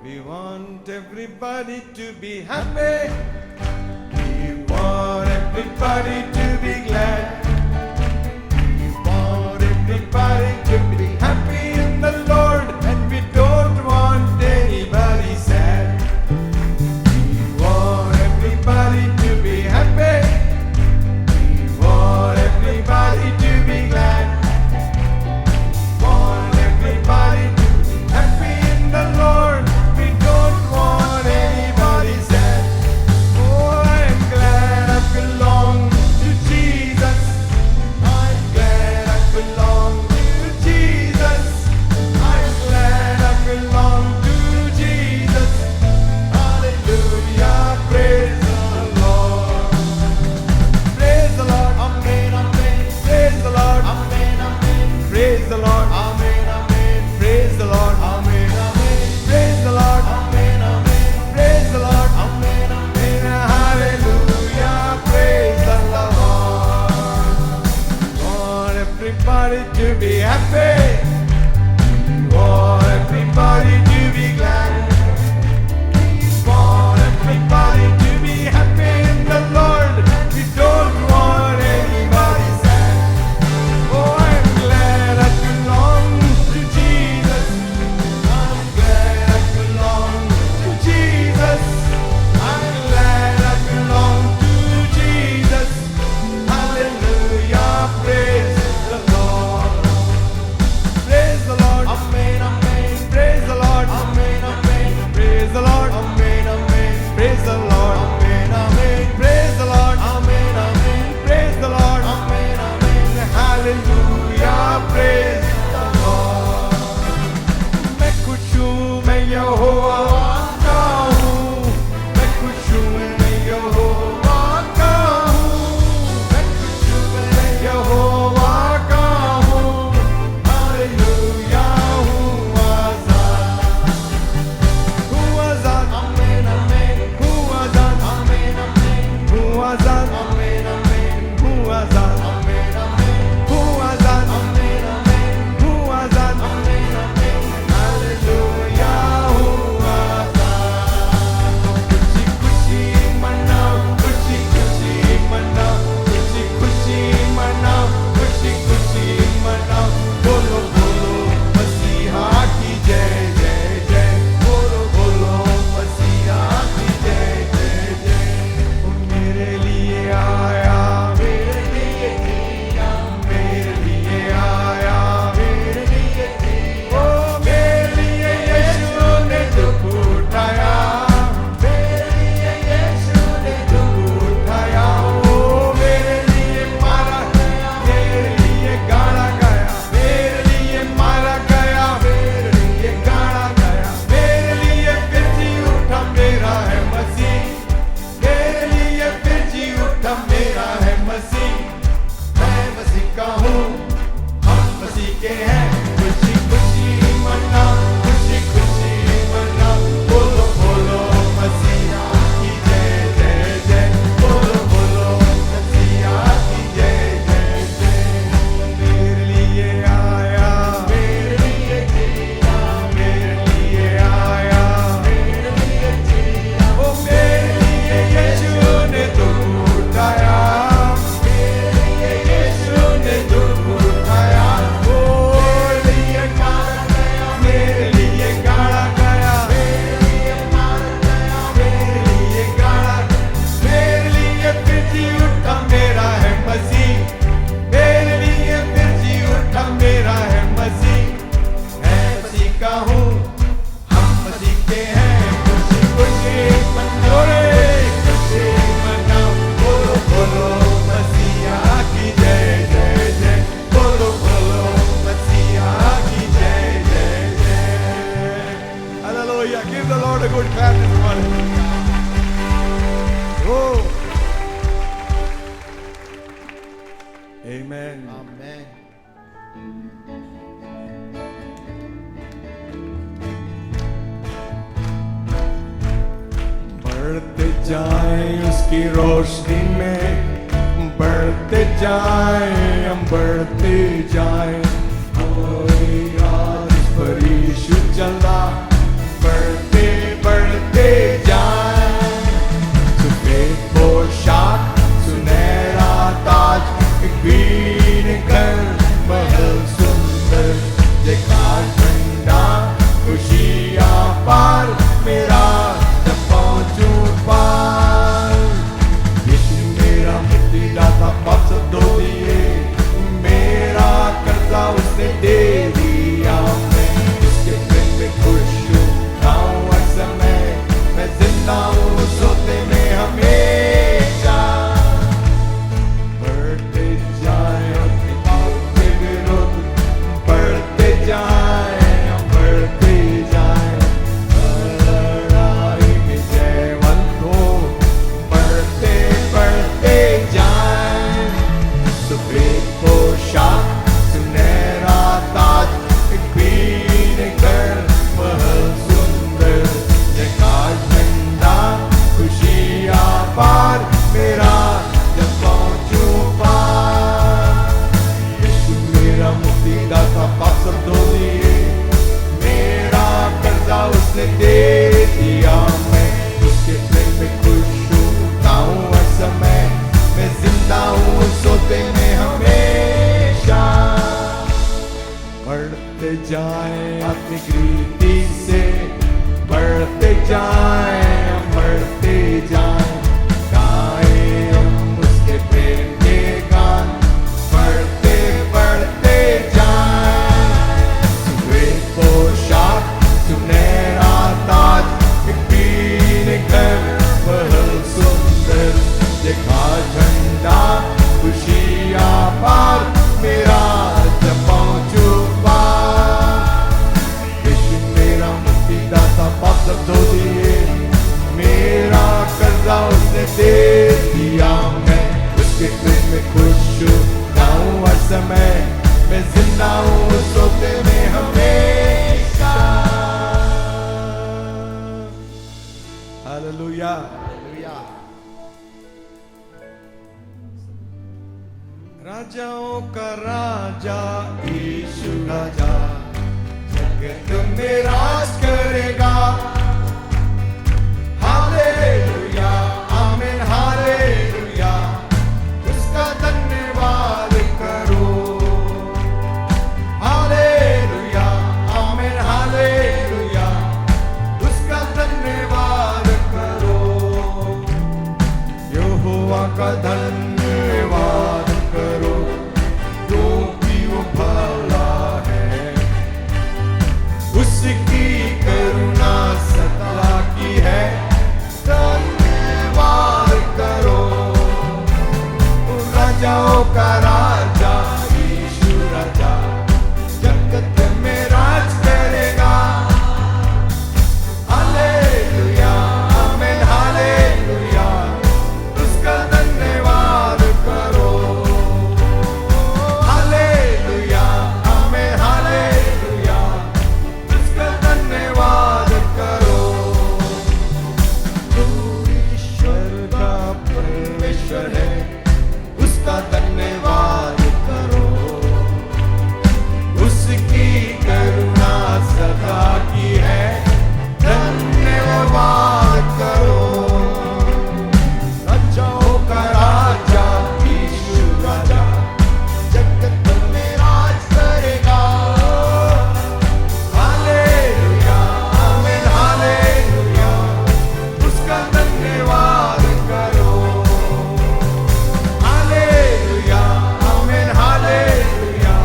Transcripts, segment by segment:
We want everybody to be happy. We want everybody to be glad. We want everybody to be happy in the Lord, and we don't want anybody sad. We want everybody to be happy. We want everybody to be glad. Want everybody to be happy in the Lord. We don't want anybody sad. Oh, I'm glad I belong to Jesus. I'm glad I belong to Jesus. I'm glad I belong to Jesus. Hallelujah, praise the Lord. Praise the Lord, amen, amen. Praise the Lord, amen, amen. Praise the Lord, amen, amen. Praise the Lord, amen, amen. Praise the Lord, amen, amen. Praise the Lord, amen, amen. Hallelujah, praise the Lord. Want everybody to be happy. Want everybody to be glad. Want everybody to be happy in the Lord. We don't want anybody sad. Oh, I'm glad I belong to Jesus. I'm glad I belong to Jesus. I'm glad I belong to Jesus. Hallelujah, praise the Lord. Praise the Lord, amen, amen. Praise the Lord, amen, amen. Praise the Lord, amen, amen. Praise the Lord, amen, amen. Praise the Lord, amen, amen. Praise the Lord, amen, amen. Hallelujah, praise the Lord. मैं खुश हूँ, मैं यहोवा का हूँ। मैं खुश हूँ, मैं यहोवा का हूँ। मैं खुश हूँ, मैं यहोवा का हूँ। हालेलुया, हूँ आज़ाद। हूँ आज़ाद, आमेन, आमेन। हूँ आज़ाद, आमेन, आमेन। हूँ आज़ाद, आमेन, आमेन। हूँ आज़ाद, आमेन, आमेन। हूँ आज़ाद, आमेन, आमेन। हूँ आज़ाद, आमेन, आमेन। हालेलुया, हूँ आज़ाद। खुशी खुशी मनाओ, खुशी खुशी मनाओ, खुशी खुशी मनाओ, खुशी खुशी मनाओ। बोलो बोलो मसीहा की जय जय जय। बोलो बोलो मसीहा की जय जय जय। वो मेरे लिए आया, मेरे लिए जिया, मेरे लिए आया, मेरे लिए जिया। ओ मेरे लिए यीशु ने दुख उठाया, मेरे लिए यीशु ने दुख उठाया। ओ मेरे लिए मारा गया, मेरे लिए गाड़ा गया, मेरे लिए मारा गया, मेरे लिए गाड़ा गया। मेरे लिए फिर जी उठा, मेरा है मसीह। मेरे लिए फिर जी उठा, मेरा है मसीह। मैं मसीह का हूँ, हम मसीह के हैं। खुशी खुशी मनाओ, खुशी खुशी मनाओ। बोलो बोलो मसीहा की जय जय जय। बोलो बोलो मसीहा की जय जय जय। मेरे लिए आया, मेरे लिए जिया, मेरे लिए आया, मेरे लिए जिया। ओ मेरे लिए यीशु ने दुख उठाया, मेरे लिए यीशु ने दुख उठाया। ओ मेरे लिए मारा गया, मेरे लिए गाड़ा गया, मेरे लिए मारा गया, मेरे लिए गाड़ा गया। मेरे लिए फिर जी उठा, मेरा है मसीह। मेरे लिए फिर जी उठा, मेरा है मसीह। मैं मसीह का हूँ, हम मसीह के हैं। खुशी खुशी मनाओ रे, खुशी मनाओ। बोलो बोलो मसीहा की जय जय जय। बोलो बोलो मसीहा की जय जय जय। Hallelujah. Give the Lord a good clap this morning. Oh. Amen. Amen. बढ़ते जाएं उसकी रोशनी में, बढ़ते जाएं हम बढ़ते जाएं। कोई आज पर यीशु चला, बढ़ते उसने दे दिया, मैं उसके प्रेम में खुश हूँ। गाऊं हर समय, मैं जिंदा हूँ सोते में हमेशा। बढ़ते जाएं अपनी कीर्ति से, बढ़ते जाएं, बढ़ते जाएं, गाएं हम उसके प्रेम के गान, बढ़ते बढ़ते जाएं। सुबह पोशाक, सुनहरा ताज, एक पीने घर महल सुंदर, देखा झंडा खुशियाँ पार, मेरा जब पहुँचू पार। यीशु मेरा मुक्तिदाता, पाप सब धो दिए, मेरा कर्जा उसने दे दिया, मैं उसके प्रेम में खुश हूँ। गाऊं हर समय, मैं जिंदा हूँ सोते में हमेशा। हालेलुया। राजाओं का राजा यीशु राजा, जगत में राज करेगा। हालेलुया, आमीन, हालेलुया, उसका धन्यवाद करो। हालेलुया, आमीन, हालेलुया, उसका धन्यवाद करो। यहोवा का धन्यवाद करो, क्योंकि वो भला है, उसकी करुणा सदा की है। धन्यवाद करो। राजाओं का राजा यीशु राजा, जगत में राज करेगा। हालेलुया, आमीन, हालेलुया, उसका धन्यवाद करो। हालेलुया, आमीन, हालेलुया, उसका धन्यवाद करो। तू ईश्वर का परमेश्वर है, उसका धन्यवाद करो। उसकी करुणा सदा की है, धन्यवाद करो। राजाओं का राजा यीशु राजा, जगत में राज करेगा। हालेलुया, आमीन, हालेलुया, उसका धन्यवाद करो। हालेलुया, आमीन, हालेलुया,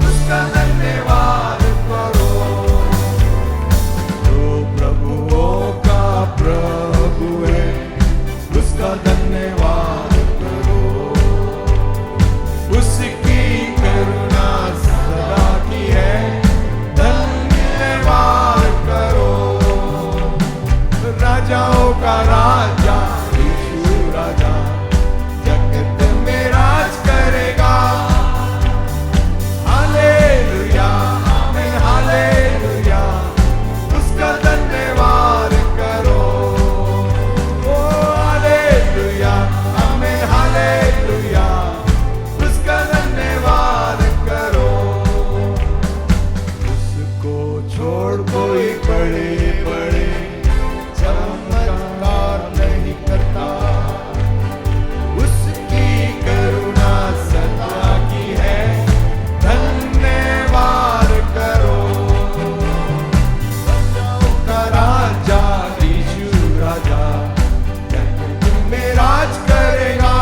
उसका धन्यवाद करो। जो प्रभुओं का प्रभु है, उसका धन्यवाद करो। उसकी करुणा सदा की है, धन्यवाद करो। राजाओं का राजा यीशु राजा, जगत में राज करेगा। हालेलुया, आमीन, हालेलुया, उसका धन्यवाद करो। ओ हालेलुया, आमीन, हालेलुया, उसका धन्यवाद करो। उसको छोड़ कोई बड़े बड़े चमत्कार नहीं करता। उसकी करुणा सदा की है, धन्यवाद करो। राजाओं का राजा यीशु राजा, जगत में राज करेगा।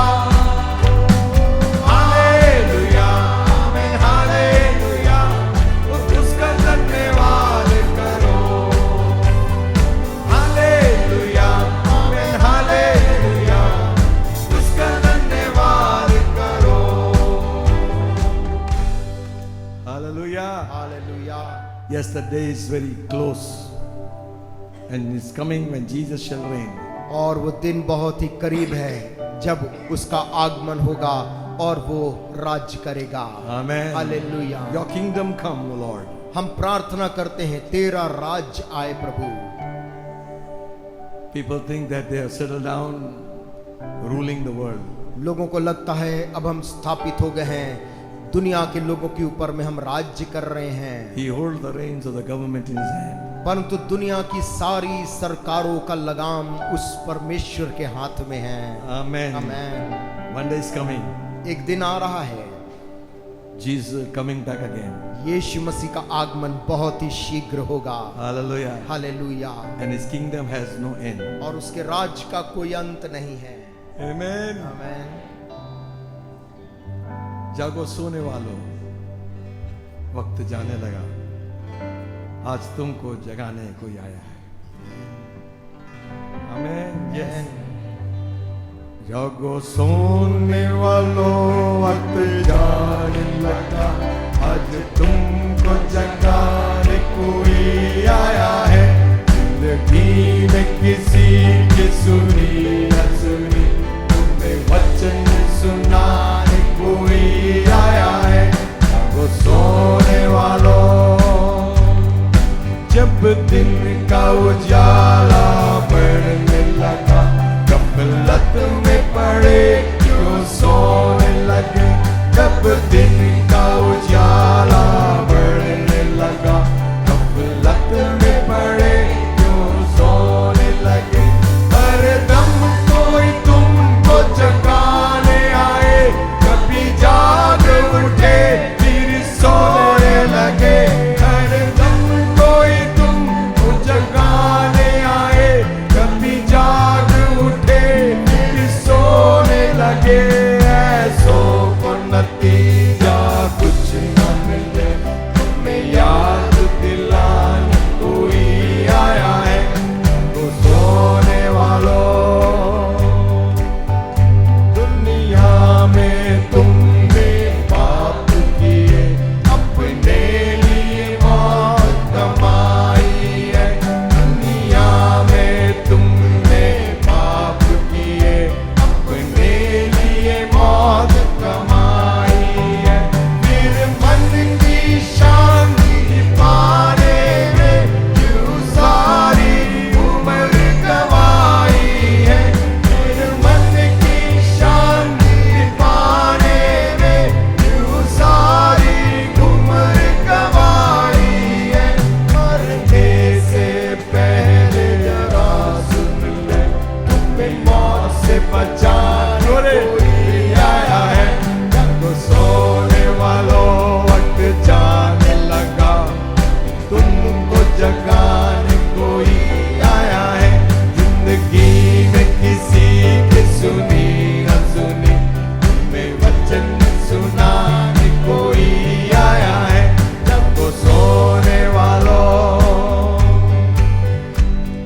हालेलुया, आमीन, हालेलुया, उसका धन्यवाद करो। हालेलुया, आमीन, हालेलुया, उसका धन्यवाद करो। Hallelujah, hallelujah. Yes, the day is very close and it's coming when Jesus shall reign. और वो दिन बहुत ही करीब है, जब उसका आगमन होगा और वो राज्य करेगा। आमेन, hallelujah. Your kingdom come, O Lord. हम प्रार्थना करते हैं, तेरा राज्य आए प्रभु। People think that they have settled down ruling the world. लोगों को लगता है अब हम स्थापित हो गए हैं, दुनिया के लोगों के ऊपर में हम राज्य कर रहे हैं। He holds the reins of the government in his hand. परंतु दुनिया की सारी सरकारों का लगाम उस परमेश्वर के हाथ में है। Amen. Amen. One day is coming. एक दिन आ रहा है, Jesus coming back again. यीशु मसीह का आगमन बहुत ही शीघ्र होगा। Hallelujah. Hallelujah. And his kingdom has no end. और उसके राज्य का कोई अंत नहीं है। Amen. आमेन। जागो सोने वालों, वक्त जाने लगा, आज तुमको जगाने कोई आया है। आमेन। यस। जागो सोने वालों, वक्त जाने लगा, आज तुमको जगाने कोई आया है। जिंदगी में किसी की सुनी न सुनी, तुम्हें वचन सुनाने कोई आया है। जागो सोने वालों, जब दिन का उजाला बढ़ने लगा, गफलत में पड़े क्यों सोने लगे। जब दिन का उजाला बढ़ने लगा, गफलत में पड़े क्यों सोने लगे। हर दम कोई तुमको जगाने आए, कभी जाग उठे फिर सोने लगे। हर दम कोई तुमको जगाने आए, कभी जाग उठे फिर सोने लगे। ऐसों को नतीजा कुछ न मिले, तुम्हें याद दिलाने कोई आया है। तो सोने वालों, दुनिया में तुमने पाप किए, अपने लिए मौत कमाई है। दुनिया में तुमने पाप किए, अपने लिए मौत कमाई है। फिर मन की शांति पाने में क्यों सारी उम्र गवाई है। फिर मन की शांति पाने में क्यों सारी उम्र गवाई है। मरने से पहले जरा सुन ले, तुम्हें मौत से बचाने कोई आया है। जागो सोने वालों, वक्त जाने लगा, तुमको जगाने कोई आया है। जिंदगी में किसी की सुनी न सुनी, तुम्हें वचन सुनाने कोई आया है। जागो सोने वालों,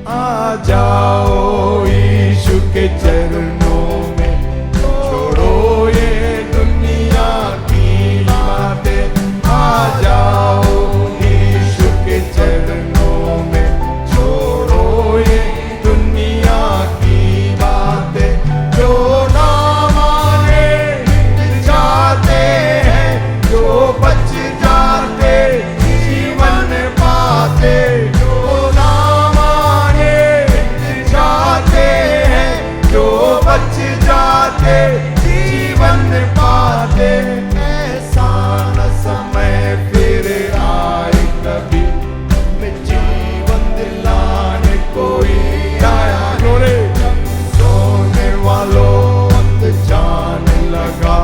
आ जाओ यीशु के चरणों में, छोड़ो ये दुनिया की बातें। आ जाओ यीशु के चरणों में, छोड़ो ये दुनिया की बातें। जो ना माने जाते हैं, जो बच जाते जीवन पाते। जो ना माने जाते हैं, जो बच जाते जीवन पाते। ऐसा न समय फिर आए कभी, में जीवन दिलाने कोई आया है। सोने वालों, वक्त जाने लगा,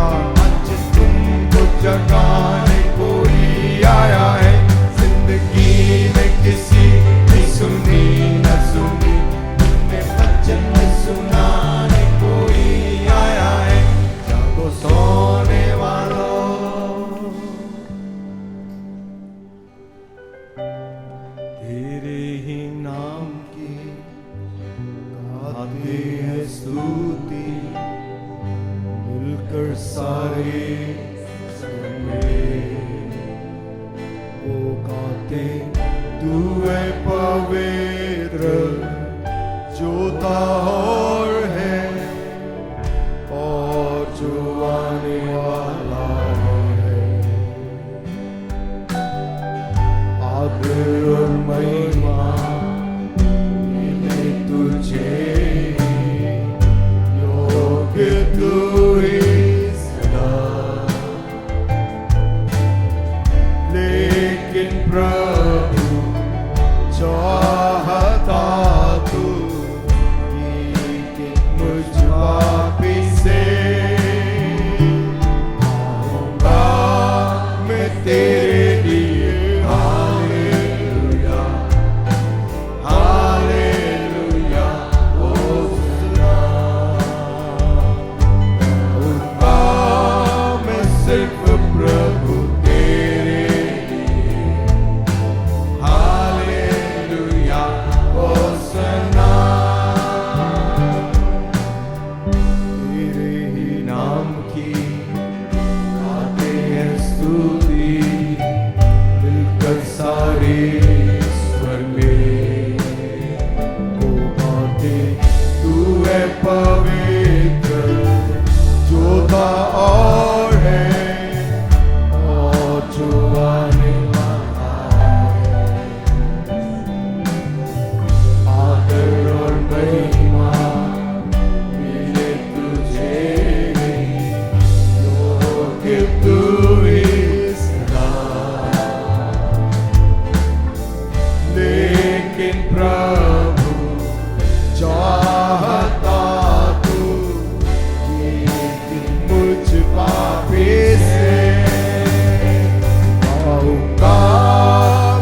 आज तुमको जगाने कोई आया है। जिंदगी में किसी की सुनी न सुनी, तुम्हें वचन सुनाने कोई आया है। जागो सोने वालों, तेरे ही नाम की गाते हैं स्तुति, मिलकर सारे वो गाते। तू है पवित्र, जो था और है, और जो आने वाला है। आदर और महिमा मिले तुझे, योग्य तू ही सदा। लेकिन प्रभु प्रभु चाहता तू कि मुझ पापी से आऊंगा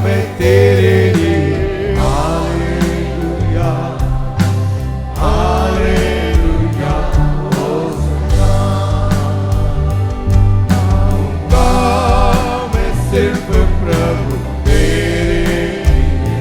मैं तेरे लिए हालेलुया हालेलुया होसन्ना आऊंगा मैं सिर्फ प्रभु तेरे लिए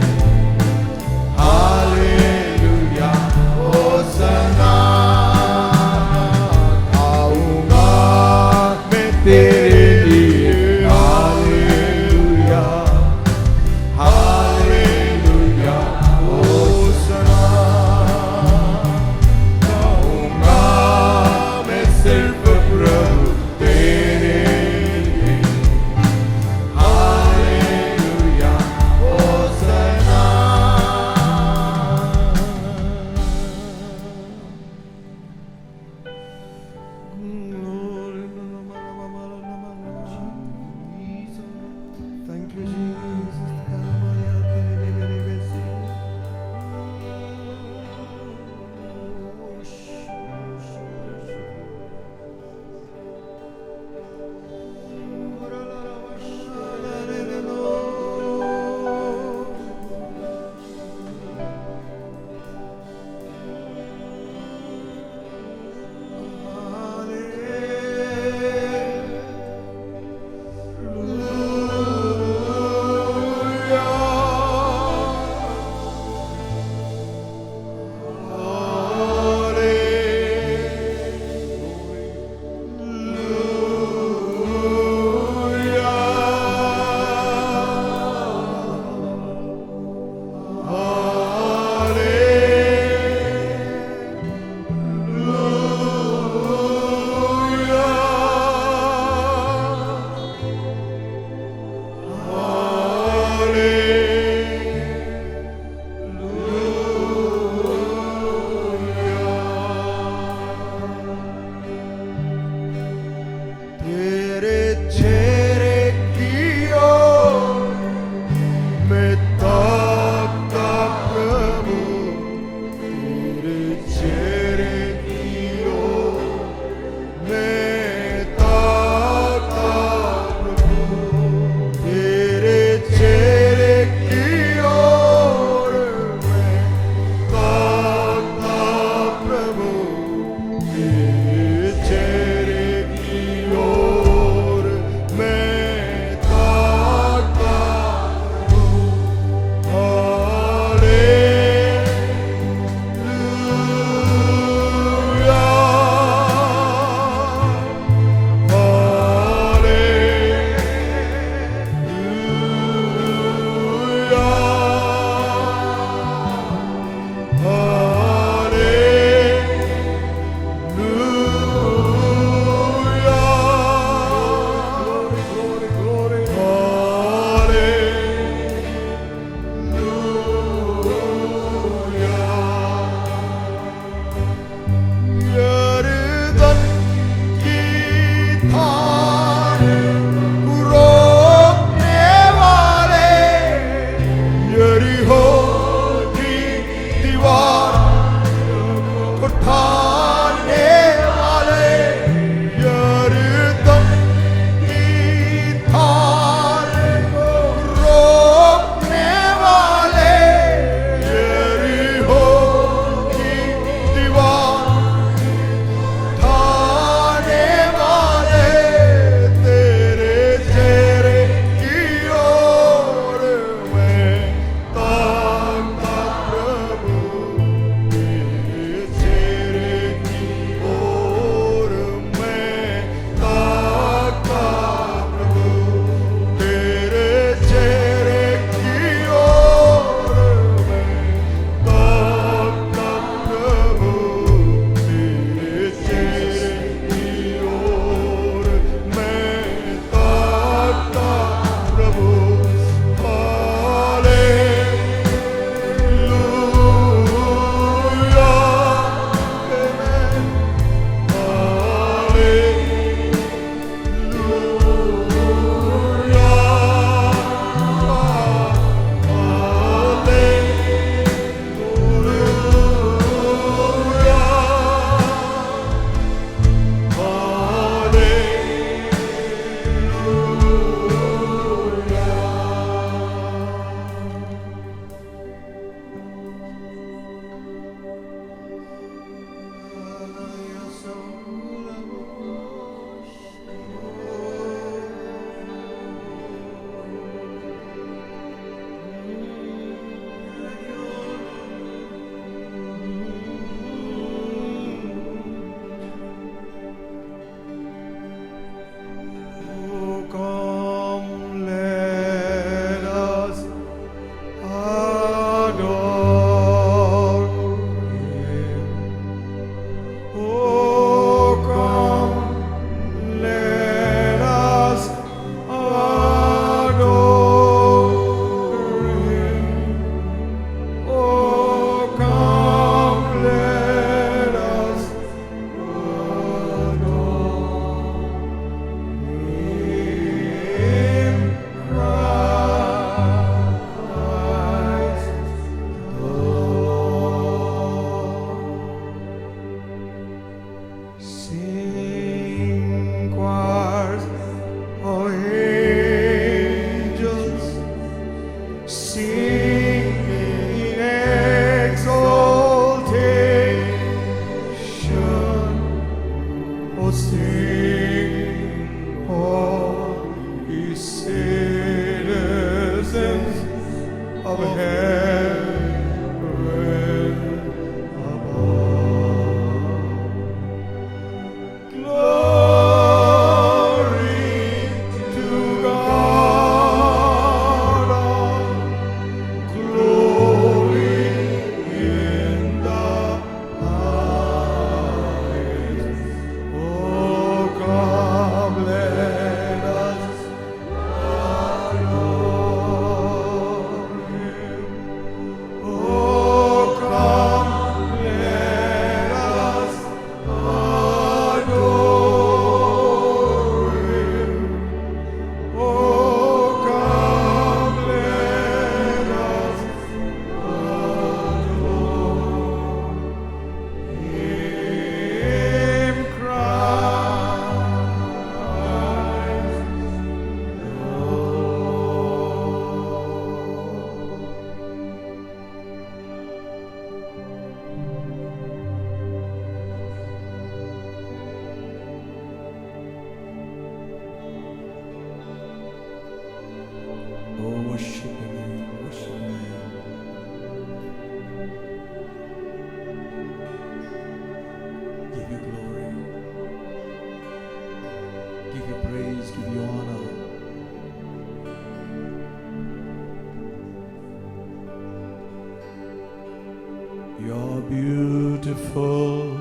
You're beautiful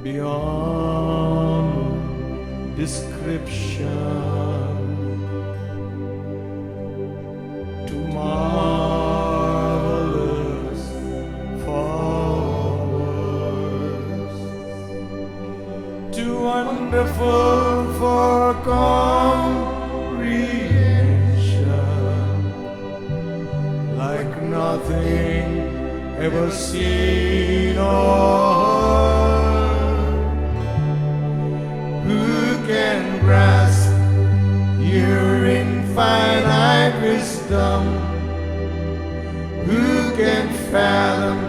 beyond description, too marvelous for words, too wonderful for comprehension, like nothing ever seen or heard. Who can grasp your infinite wisdom? Who can fathom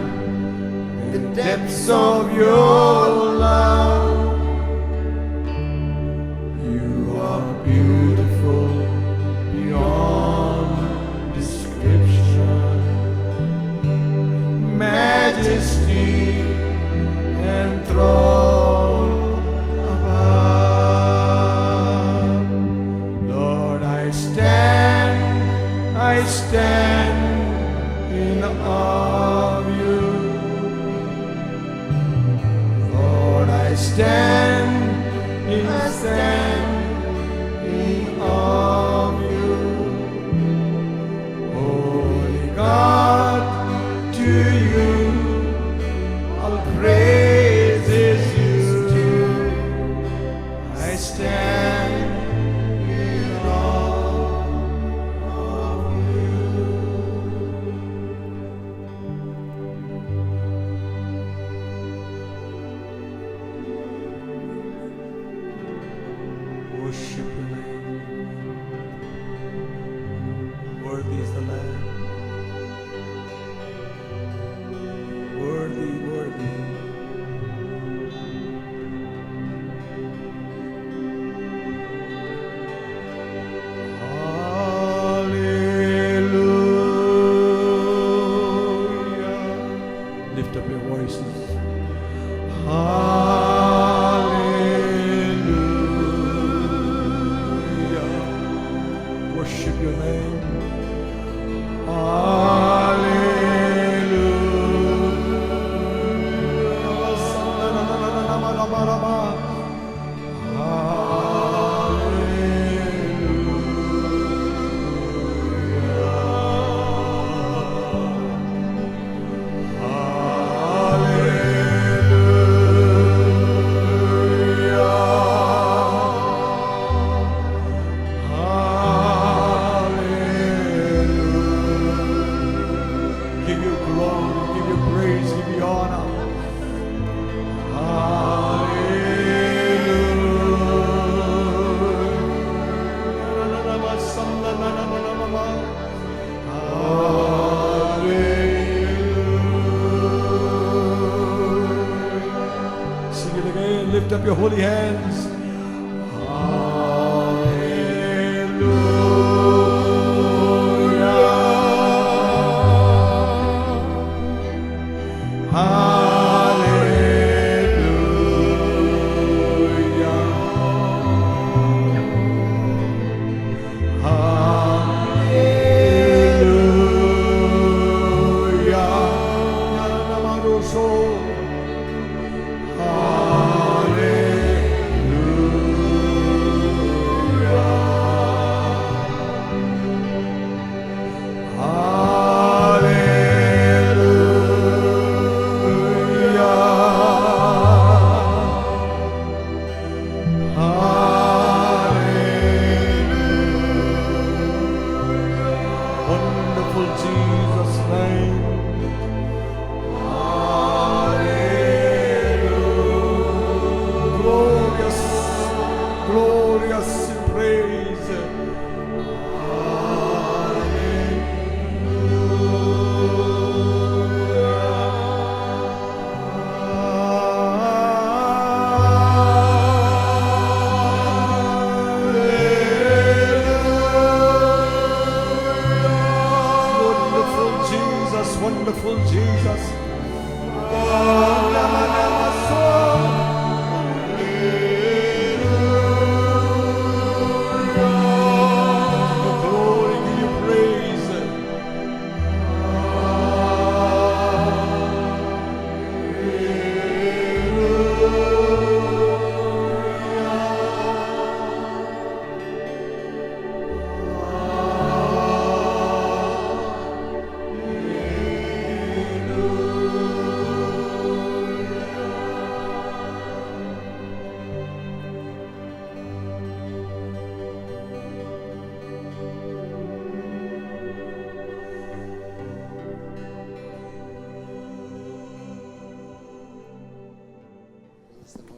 the depths of your love? You are beautiful beyond description, majesty and throne above. Lord, I stand in awe of you. Lord, I stand in awe of you. Holy God, to you all praises due. I stand in awe of you. Worship your name. Worthy is the Lamb. Worthy, worthy. Hallelujah. Lift up your voices. Hallelujah. Worship your name. Give you glory, give you praise, give you honor. Hallelujah. Sing it again, lift up your holy hands. Wonderful Jesus' name. Hallelujah. Glorious, glorious in praise. Wonderful Jesus. Glory, give you praise.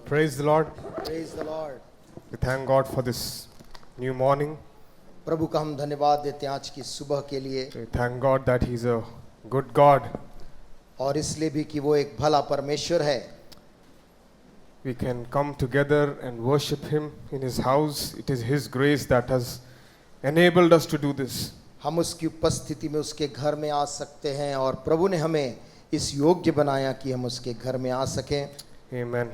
Praise the Lord. Praise the Lord. We thank God for this new morning. प्रभु का हम धन्यवाद देते हैं आज की सुबह के लिए, We thank God that He's a good God. और इसलिए भी कि वो एक भला परमेश्वर है. We can come together and worship Him in His house. It is His grace that has enabled us to do this. हम उसकी उपस्थिति में उसके घर में आ सकते हैं और प्रभु ने हमें इस योग्य बनाया कि हम उसके घर में आ सकें. Amen.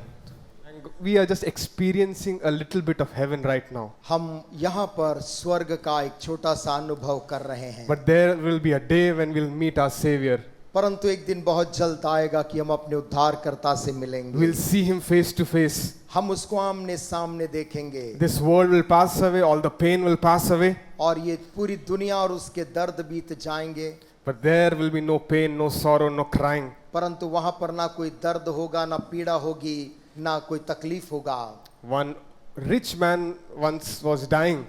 And we are just experiencing a little bit of heaven right now. हम यहाँ पर स्वर्ग का एक छोटा सा अनुभव कर रहे हैं, But there will be a day when we'll meet our Savior. परंतु एक दिन बहुत जल्द आएगा कि हम अपने उद्धारकर्ता से मिलेंगे. We'll see Him face to face. हम उसको आमने सामने देखेंगे This world will pass away, all the pain will pass away. और ये पूरी दुनिया और उसके दर्द बीत जाएंगे, But there will be no pain, no sorrow, no crying. परंतु वहां पर ना कोई दर्द होगा, ना पीड़ा होगी, ना कोई तकलीफ होगा. One rich man once was dying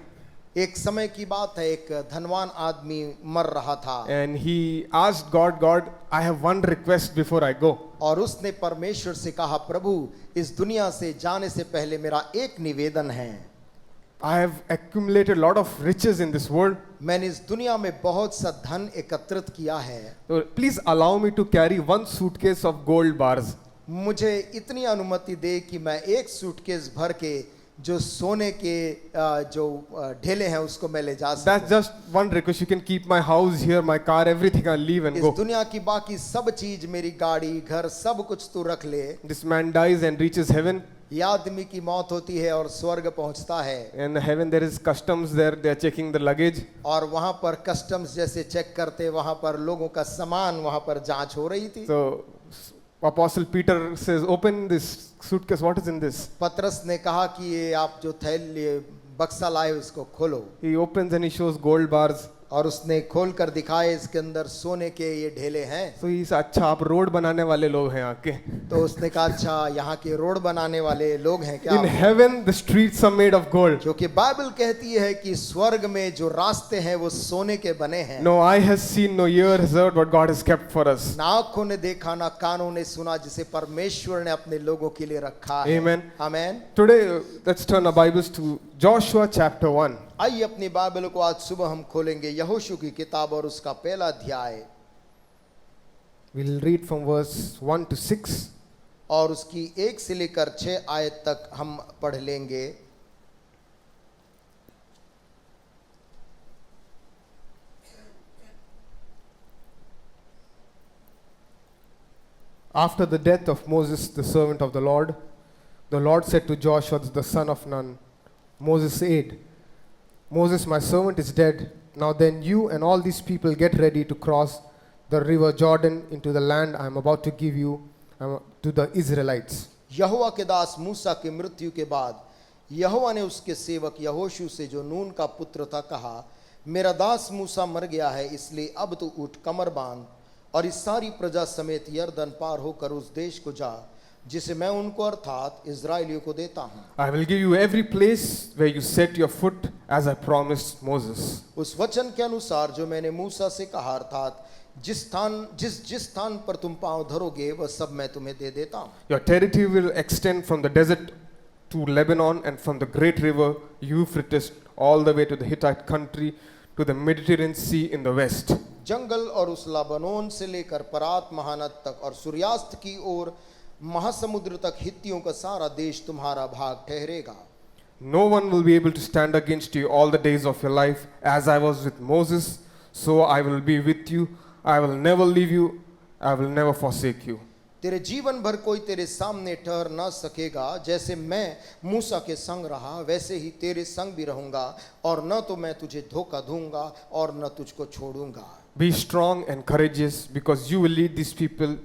एक समय की बात है, एक धनवान आदमी मर रहा था and he asked God, God, I have one request before I go. और उसने परमेश्वर से कहा, प्रभु इस दुनिया से जाने से पहले मेरा एक निवेदन है. I have accumulated a lot of riches in this world. मैंने इस दुनिया में बहुत सा धन एकत्रित किया है, So please allow me to carry one suitcase of gold bars. मुझे इतनी अनुमति दे कि मैं एक सूटकेस भर के जो सोने के जो ढेले हैं उसको मैं ले जा That's सकूं. just one request. You can keep my house here, my car, everything. I'll leave and इस go. दुनिया की बाकी सब चीज, मेरी गाड़ी, घर, सब कुछ तू रख ले. This man dies and reaches heaven. यह आदमी की मौत होती है और स्वर्ग पहुंचता है, In heaven there is customs there. They are checking the luggage. और वहां पर कस्टम्स जैसे चेक करते, वहां पर लोगों का सामान वहां पर जांच हो रही थी. So Apostle Peter says, open this suitcase. What is in this? पतरस ने कहा कि ये आप जो थैली बक्सा लाए उसको खोलो, He opens and he shows gold bars. और उसने खोल कर दिखाए, इसके अंदर सोने के ये ढेले हैं. So he said, अच्छा आप रोड बनाने वाले लोग हैं आके. तो उसने कहा, अच्छा यहाँ के रोड बनाने वाले लोग हैं क्या? In heaven the streets are made of gold. क्योंकि बाइबल कहती है कि स्वर्ग में जो रास्ते हैं वो सोने के बने हैं. No eye has seen, no ear has heard what God has kept for us. ना आंखों ने देखा, ना कानों ने सुना, जिसे परमेश्वर ने अपने लोगों के लिए रखा है. Amen. Amen. Today let's turn our Bibles to Joshua chapter 1. आइए अपनी बाइबल को आज सुबह हम खोलेंगे यहोशू की किताब और उसका पहला अध्याय, We'll read from verse 1 to 6. और उसकी 1 से लेकर 6 आयत तक हम पढ़ लेंगे. After the death of Moses, the servant of the Lord said to Joshua, the son of Nun, Moses' aide, Moses, my servant, is dead. Now then, you and all these people get ready to cross the river Jordan into the land I am about to give you to the Israelites. यहोवा के दास मूसा की मृत्यु के बाद यहोवा ने उसके सेवक यहोशू से, जो नून का पुत्र था, कहा, मेरा दास मूसा मर गया है, इसलिए अब तू उठ, कमर बांध और इस सारी प्रजा समेत यरदन पार होकर उस देश को जा जिसे मैं उनको अर्थात इजराइलियों को देता हूँ. I will give you every place where you set your foot, as I promised Moses. उस वचन के अनुसार जो मैंने मूसा से कहा, अर्थात जिस स्थान पर तुम पांव धरोगे वह सब मैं तुम्हें दे देता हूँ. Your territory will extend from the desert to Lebanon and from the great river Euphrates all the way to the Hittite country to the Mediterranean Sea in the west. जंगल और उस लाबानोन से लेकर परात महानद तक और सूर्यास्त की ओर महासमुद्र तक हित्तियों का सारा देश तुम्हारा भाग ठहरेगा. No one will be able to stand against you all the days of your life. As I was with Moses, so I will be with you. I will never leave you. I will never forsake you. तेरे जीवन भर कोई तेरे सामने ठहर न सकेगा. जैसे मैं मूसा के संग रहा, वैसे ही तेरे संग भी रहूंगा, और न तो मैं तुझे धोखा दूंगा और न तुझको छोड़ूंगा. Be strong and courageous, because you will lead these people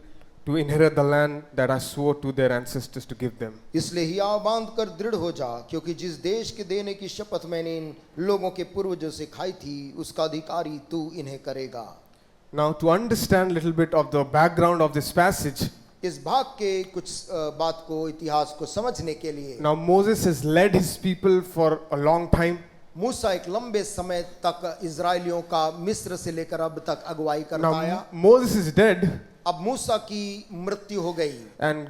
to inherit the land that I swore to their ancestors to give them. इसलिए हियाव बांध कर दृढ़ हो जा, क्योंकि जिस देश के देने की शपथ मैंने इन लोगों के पूर्वजों से खाई थी, उसका अधिकारी तू इन्हें करेगा. Now, to understand a little bit of the background of this passage, इस भाग के कुछ बात को, इतिहास को समझने के लिए, now Moses has led his people for a long time. मूसा एक लंबे समय तक इजराइलियों का मिस्र से लेकर अब तक अगुवाई कर Now पाया. Moses is dead अब मूसा की मृत्यु हो गई and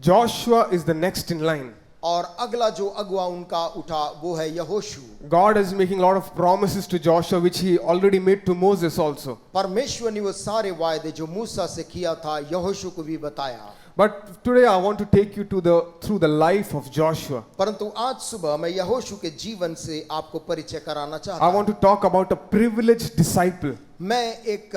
Joshua is the next in line. और अगला जो अगुआ उनका उठा वो है यहोशू। God is making a lot of promises to Joshua, which he already made to Moses also. परमेश्वर ने वो सारे वायदे जो मूसा से किया था यहोशू को भी बताया। But today I want to take you through the life of Joshua. परंतु आज सुबह मैं यहोशू के जीवन से आपको परिचय कराना चाहता I हूं। want to talk about a privileged disciple. मैं एक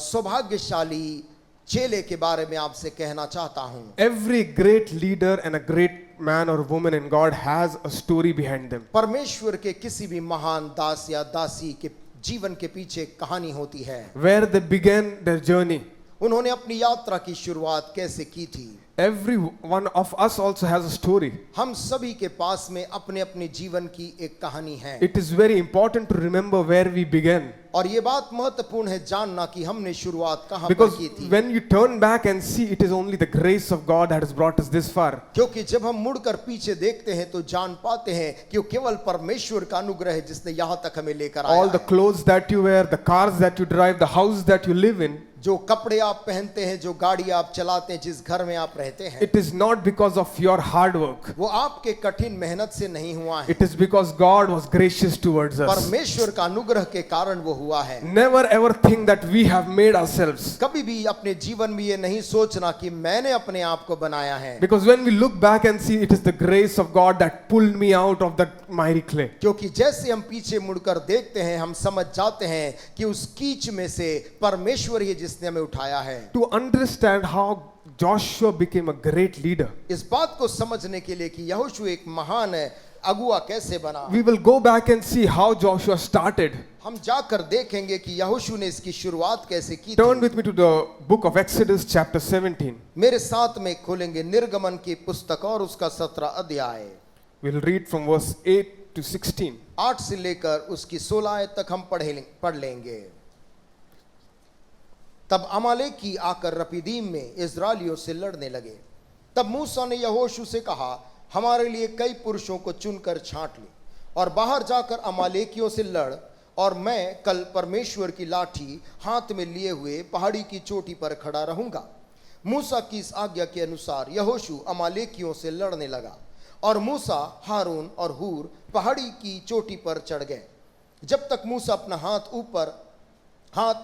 सौभाग्यशाली चेले के बारे में आपसे कहना चाहता हूं। Every great leader and a great man or woman in God has a story behind them. परमेश्वर के किसी भी महान दास या दासी के जीवन के पीछे एक कहानी होती है। Where they began their journey. उन्होंने अपनी यात्रा की शुरुआत कैसे की थी। Every one of us also has a story. हम सभी के पास में अपने अपने जीवन की एक कहानी है। It is very important to remember where we began. और ये बात महत्वपूर्ण है जानना कि हमने शुरुआत कहाँ पर Because की थी। when you turn back and see, it is only the grace of God that has brought us this far. क्योंकि जब हम मुड़कर पीछे देखते हैं तो जान पाते हैं कि वो केवल परमेश्वर का अनुग्रह है जिसने यहाँ तक हमें लेकर आया All the है। clothes that you wear, the cars that you drive, the house that you live in, जो कपड़े आप पहनते हैं, जो गाड़ी आप चलाते हैं, जिस घर में आप रहते हैं, it is not because of your hard work. वो आपके कठिन मेहनत से नहीं हुआ है। It is because God was gracious towards us. परमेश्वर का अनुग्रह के कारण वो हुआ है। Never ever think that we have made ourselves. कभी भी अपने जीवन में ये नहीं सोचना कि मैंने अपने आप को बनाया है। Because when we look back and see, it is the grace of God that pulled me out of that miry clay. क्योंकि जैसे हम पीछे मुड़कर देखते हैं हम समझ जाते हैं कि उस कीच में से परमेश्वर ही जिसने हमें उठाया है। To understand how Joshua became a great leader, इस बात को समझने के लिए कि यहोशू एक महान अगुआ कैसे बना, we will go back and see how Joshua started. हम जाकर देखेंगे कि यहोशू ने इसकी शुरुआत कैसे की Turn थी। with me to the book of Exodus chapter 17. मेरे साथ में खोलेंगे निर्गमन की पुस्तक और उसका 17 अध्याय। We'll read from verse 8 to 16. 8 से लेकर उसकी 16 आयत तक हम पढ़ लेंगे। तब अमालेकी आकर रपीदीम में इस्राएलियों से लड़ने लगे। तब मूसा ने यहोशू से कहा, हमारे लिए कई पुरुषों को चुनकर छांट ले और बाहर जाकर अमालेकियों से लड़, और मैं कल परमेश्वर की लाठी हाथ में लिए हुए पहाड़ी की चोटी पर खड़ा रहूंगा। मूसा की इस आज्ञा के अनुसार यहोशू अमालेकियों से लड़ने लगा, और मूसा, हारून और हूर पहाड़ी की चोटी पर चढ़ गए। जब तक मूसा अपना हाथ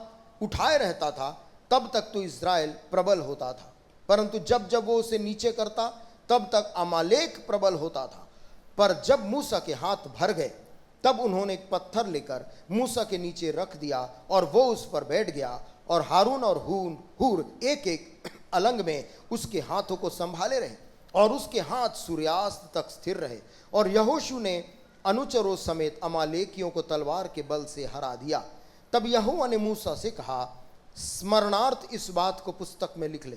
उठाए रहता था तब तक तो इज़राइल प्रबल होता था, परंतु जब जब वो उसे नीचे करता तब तक अमालेक प्रबल होता था। पर जब मूसा के हाथ भर गए तब उन्होंने एक पत्थर लेकर मूसा के नीचे रख दिया और वो उस पर बैठ गया, और हारून और हूर एक एक अलंग में उसके हाथों को संभाले रहे, और उसके हाथ सूर्यास्त तक स्थिर रहे। और यहोशू ने अनुचरों समेत अमालेकियों को तलवार के बल से हरा दिया। तब यहोवा ने मूसा से कहा, स्मरणार्थ इस बात को पुस्तक में लिख ले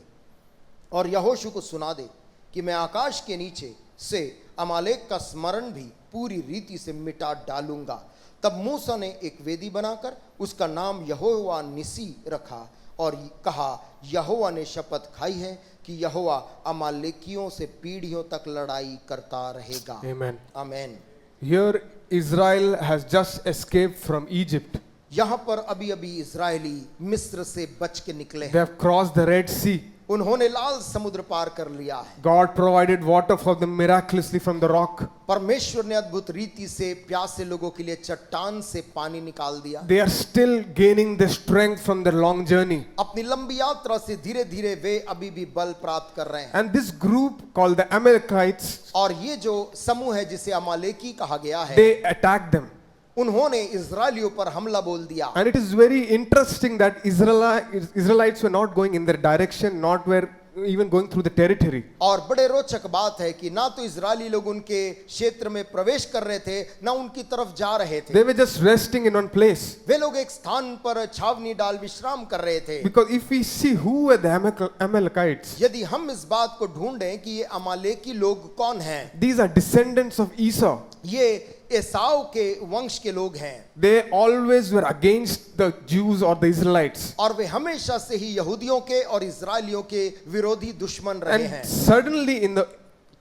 और यहोशू को सुना दे कि मैं आकाश के नीचे से अमालेक का स्मरण भी पूरी रीति से मिटा डालूंगा। तब मूसा ने एक वेदी बनाकर उसका नाम यहोवा निसी रखा और कहा, यहोवा ने शपथ खाई है कि यहोवा अमालेकियों से पीढ़ियों तक लड़ाई करता रहेगा। Amen. Amen. Here Israel has just escaped from Egypt. यहाँ पर अभी अभी इजरायली मिस्र से बच के निकले They हैं। have crossed the Red Sea. उन्होंने लाल समुद्र पार कर लिया है। God provided water for them miraculously from the rock. परमेश्वर ने अद्भुत रीति से प्यासे लोगों के लिए चट्टान से पानी निकाल दिया। They are still gaining the strength from their long journey. अपनी लंबी यात्रा से धीरे धीरे वे अभी भी बल प्राप्त कर रहे हैं। And this group called the Amalekites, और ये जो समूह है जिसे अमालेकी कहा गया है, they attacked them. उन्होंने इजरायलियों पर हमला बोल दिया। And it is very interesting that Israelites were not going in their direction, not were even going through the territory. और बड़े रोचक बात है कि ना तो इजरायली लोग उनके क्षेत्र में प्रवेश कर रहे थे ना उनकी तरफ जा रहे थे। They were just resting in one place. वे लोग एक स्थान पर छावनी डाल विश्राम कर रहे थे। Because if we see who were the Amalekites, यदि हम इस बात को ढूंढें कि ये अमालेकी लोग कौन हैं, these are descendants of Esau. ये एसाव के वंश के लोग हैं। They always were against the Jews or the Israelites. और वे हमेशा से ही यहूदियों के और इजरायलियों के विरोधी दुश्मन रहे हैं। And suddenly in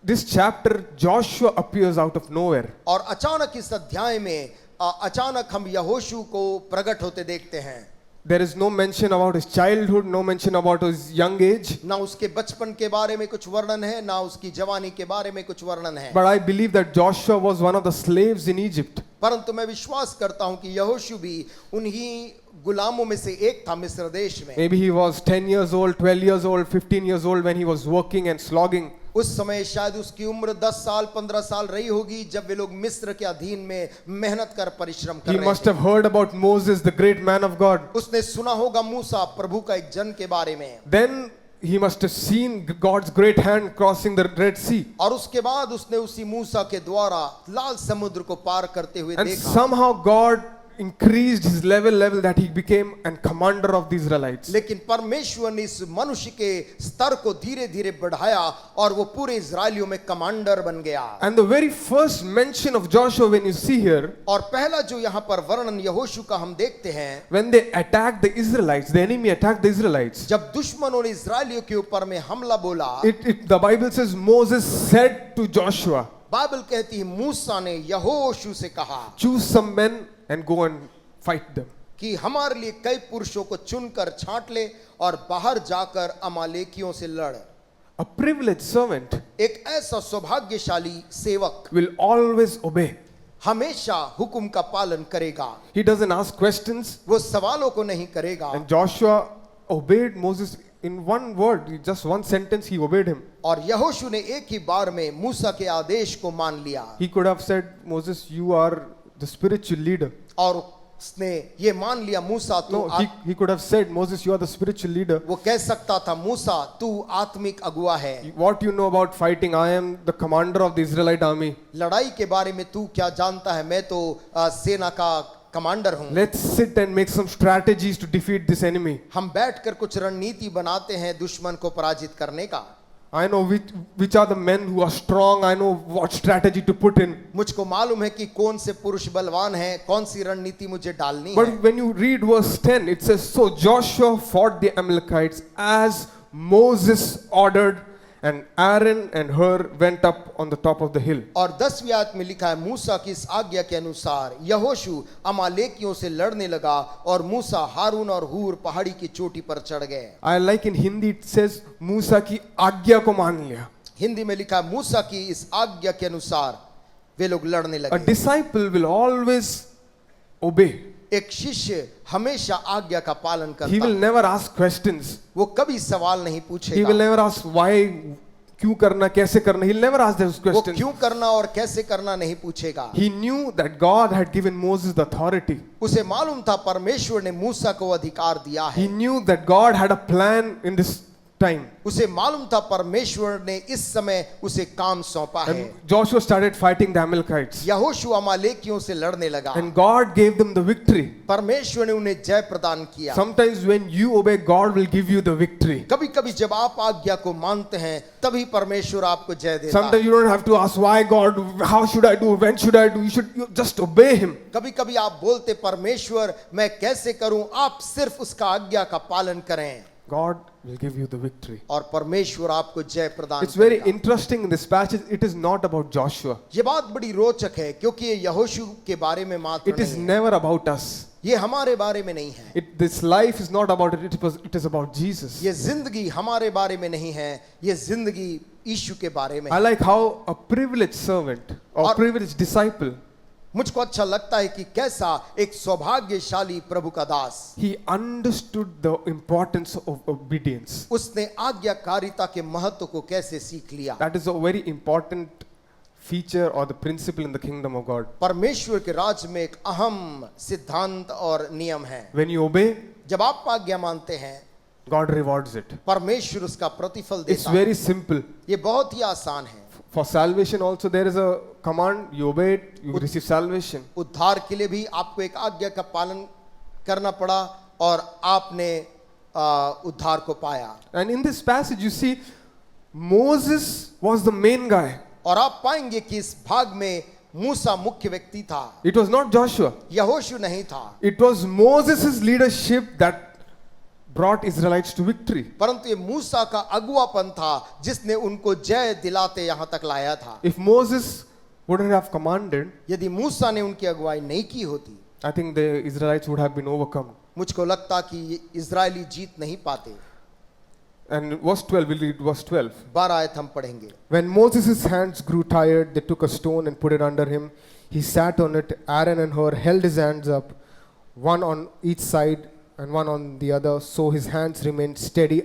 this chapter, Joshua appears out of nowhere. और अचानक इस अध्याय में अचानक हम यहोशू को प्रकट होते देखते हैं। There is no mention about his childhood, no mention about his young age. ना उसके बचपन के बारे में कुछ वर्णन है, ना उसकी जवानी के बारे में कुछ वर्णन है। But I believe that Joshua was one of the slaves in Egypt. परंतु मैं विश्वास करता हूं कि यहोशू भी उन्हीं गुलामों में से एक था मिस्र देश में। Maybe he was 10 years old, 12 years old, 15 years old when he was working and slogging. उस समय शायद उसकी उम्र 10 साल 15 साल रही होगी जब वे लोग मिस्र के अधीन में मेहनत कर परिश्रम कर He रहे must थे। have heard about Moses, the great man of God. उसने सुना होगा मूसा प्रभु का एक जन के बारे में, Then he must have seen God's great hand crossing the Red Sea. और उसके बाद उसने उसी मूसा के द्वारा लाल समुद्र को पार करते हुए And देखा। somehow God increased his level that he became a commander of the Israelites. लेकिन परमेश्वर ने इस मनुष्य के स्तर को धीरे धीरे बढ़ाया और वो पूरे इजरायलियों में कमांडर बन गया। And the very first mention of Joshua when you see here, और पहला जो यहाँ पर वर्णन यहोशू का हम देखते हैं, when they attacked the Israelites, the enemy attacked the Israelites. जब दुश्मनों ने इजरायलियों के ऊपर में हमला बोला, The Bible says Moses said to Joshua, Bible कहती है मूसा ने यहोशू से कहा choose some men and go and fight them. कि हमारे लिए कई पुरुषों को चुनकर छांट ले और बाहर जाकर अमालेकियों से लड़। A privileged servant एक ऐसा सौभाग्यशाली सेवक will always obey. हमेशा हुक्म का पालन करेगा, He doesn't ask questions. वो सवालों को नहीं करेगा। And Joshua obeyed Moses in one word, just one sentence, he obeyed him. और यहोशू ने एक ही बार में मूसा के आदेश को मान लिया He could have said, Moses, you are the spiritual leader. और उसने ये मान लिया मूसा तू No, he could have said, Moses, you are the spiritual leader. वो कह सकता था मूसा तू आत्मिक अगुआ है, What you know about fighting? I am the commander of the Israelite army. लड़ाई के बारे में तू क्या जानता है, मैं तो सेना का कमांडर हूं। Let's sit and make some strategies to defeat this enemy. हम बैठकर कुछ रणनीति बनाते हैं दुश्मन को पराजित करने का। I know which are the men who are strong. I know what strategy to put in. मुझको मालूम है कि कौन से पुरुष बलवान हैं, कौन सी रणनीति मुझे डालनी है। But when you read verse 10, it says, so Joshua fought the Amalekites as Moses ordered, and Aaron and Hur went up on the top of the hill. और 10वीं आयत में लिखा है मूसा की इस आज्ञा के अनुसार यहोशू अमालेकियों से लड़ने लगा और मूसा हारून और हूर पहाड़ी की चोटी पर चढ़ गए। I like in Hindi it says मूसा की आज्ञा को मान लिया. हिंदी में लिखा है मूसा की इस आज्ञा के अनुसार वे लोग लड़ने A लगे। disciple will always obey. एक शिष्य हमेशा आज्ञा का पालन He करता will है, never ask questions. वो कभी सवाल नहीं He will पूछेगा, never ask why, क्यों करना, कैसे करना. He'll never ask those वो questions. क्यों करना और कैसे करना नहीं पूछेगा। He knew that God had given Moses the authority. उसे मालूम था परमेश्वर ने मूसा को अधिकार दिया He है, knew that God had a plan in this time. उसे मालूम था परमेश्वर ने इस समय उसे काम सौंपा है। And Joshua started fighting the Amalekites. यहोशू अमालेकियों से लड़ने लगा, And God gave them the victory. परमेश्वर ने उन्हें जय प्रदान किया। Sometimes when you obey, God will give you the victory. कभी कभी जब आप आज्ञा को मानते हैं तभी परमेश्वर आपको जय देता Sometimes है। you don't have to ask why God, how should I do, when should I do. You just obey Him. कभी कभी आप बोलते परमेश्वर मैं कैसे करूं, आप सिर्फ उसका आज्ञा का पालन करें God will give you the victory. और परमेश्वर आपको जय प्रदान It's very करेगा। interesting in this passage. It is not about Joshua. ये बात बड़ी रोचक है क्योंकि ये यहोशू के बारे में मात्र It is नहीं है, never about us. ये हमारे बारे में नहीं है, This life is not about it. It is about Jesus. ये जिंदगी हमारे बारे में नहीं है, ये जिंदगी यीशु के बारे में I है। like how a privileged servant or और- privileged disciple, मुझको अच्छा लगता है कि कैसा एक सौभाग्यशाली प्रभु का दास, he understood the importance of obedience. उसने आज्ञाकारिता के महत्व को कैसे सीख लिया। That is a very important feature or the principle in the kingdom of God. परमेश्वर के राज्य में एक अहम सिद्धांत और नियम है, When you obey, जब आप आज्ञा मानते हैं God rewards it. परमेश्वर उसका प्रतिफल It's देता है। very simple. ये बहुत ही आसान है। For salvation also there is a command, you obey it, you receive salvation. उद्धार के लिए भी आपको एक आज्ञा का पालन करना पड़ा और आपने उद्धार को पाया। And in this passage you see Moses was the main guy. और आप पाएंगे कि इस भाग में मूसा मुख्य व्यक्ति था, It was not Joshua. यहोशू नहीं था, It was Moses' leadership that brought Israelites to victory. परंतु ये मूसा का अगुवापन था जिसने उनको जय दिलाते यहां तक लाया था। If Moses wouldn't have commanded, यदि मूसा ने उनकी अगुवाई नहीं की होती I think the Israelites would have been overcome. मुझको लगता कि ये इजरायली जीत नहीं पाते। And verse 12, we'll read verse 12. 12 आयत हम पढ़ेंगे। When Moses' hands grew tired, they took a stone and put it under him. He sat on it. Aaron and Hur held his hands up, one on each side and one on the other, so his hands remained steady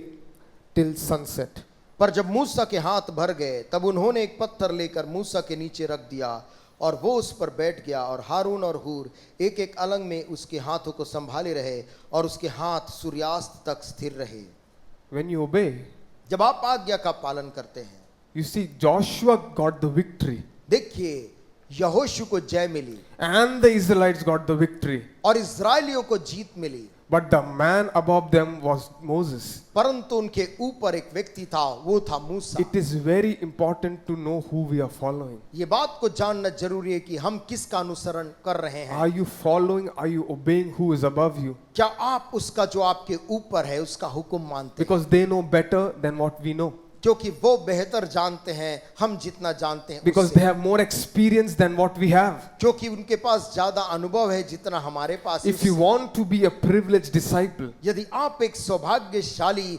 till sunset. पर जब मूसा के हाथ भर गए तब उन्होंने एक पत्थर लेकर मूसा के नीचे रख दिया और वो उस पर बैठ गया, और हारून और हूर एक एक अलंग में उसके हाथों को संभाले रहे और उसके हाथ सूर्यास्त तक स्थिर रहे। When you obey, जब आप आज्ञा का पालन करते हैं, you see, Joshua got the victory देखिए यहोशू को जय मिली and the Israelites got the victory. और इजरायलियों को जीत मिली, But the man above them was Moses. परंतु उनके ऊपर एक व्यक्ति था, वो था मूसा। It is very important to know who we are following. ये बात को जानना जरूरी है कि हम किसका अनुसरण कर रहे हैं। Are you following, are you obeying who is above you? क्या आप उसका जो आपके ऊपर है उसका हुक्म मानते हैं? Because they know better than what we know. क्योंकि वो बेहतर जानते हैं हम जितना जानते हैं Because उससे। they have more experience than what we have. क्योंकि उनके पास ज्यादा अनुभव है जितना हमारे पास है If you उससे। want to be a privileged disciple, यदि आप एक सौभाग्यशाली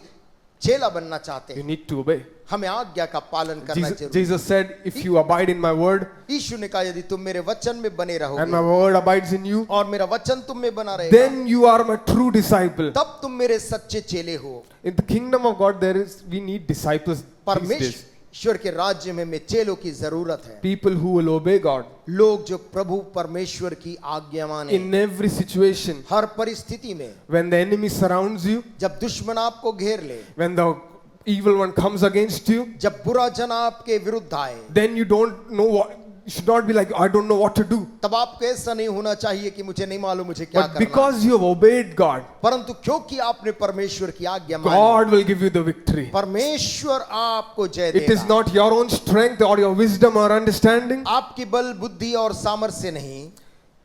चेला बनना चाहते you हैं, need to obey. हमें आज्ञा का पालन करना जरूरी। Jesus said, if you abide in my word यीशु ने कहा यदि तुम मेरे वचन में बने and रहोगे my word abides in you, और मेरा वचन तुम में बना रहेगा, then you are my true disciple. तब तुम मेरे सच्चे चेले हो। In the kingdom of God, we need disciples these days. परमेश्वर के राज्य में चेलों की जरूरत है। People who will obey God लोग जो प्रभु परमेश्वर की आज्ञा माने in every situation. हर परिस्थिति में। When the enemy surrounds you, जब दुश्मन आपको घेर ले, when the evil one comes against you, जब बुरा जन आपके विरुद्ध आए, then you don't know what, you should not be like, I don't know what to do. तब आपको ऐसा नहीं होना चाहिए कि मुझे नहीं मालूम मुझे क्या But करना है। because you have obeyed God, परंतु क्योंकि आपने परमेश्वर की आज्ञा मानी, God will give you the victory. परमेश्वर आपको जय It is देगा। not your own strength or your wisdom or understanding, आपकी बल बुद्धि और सामर्थ्य नहीं,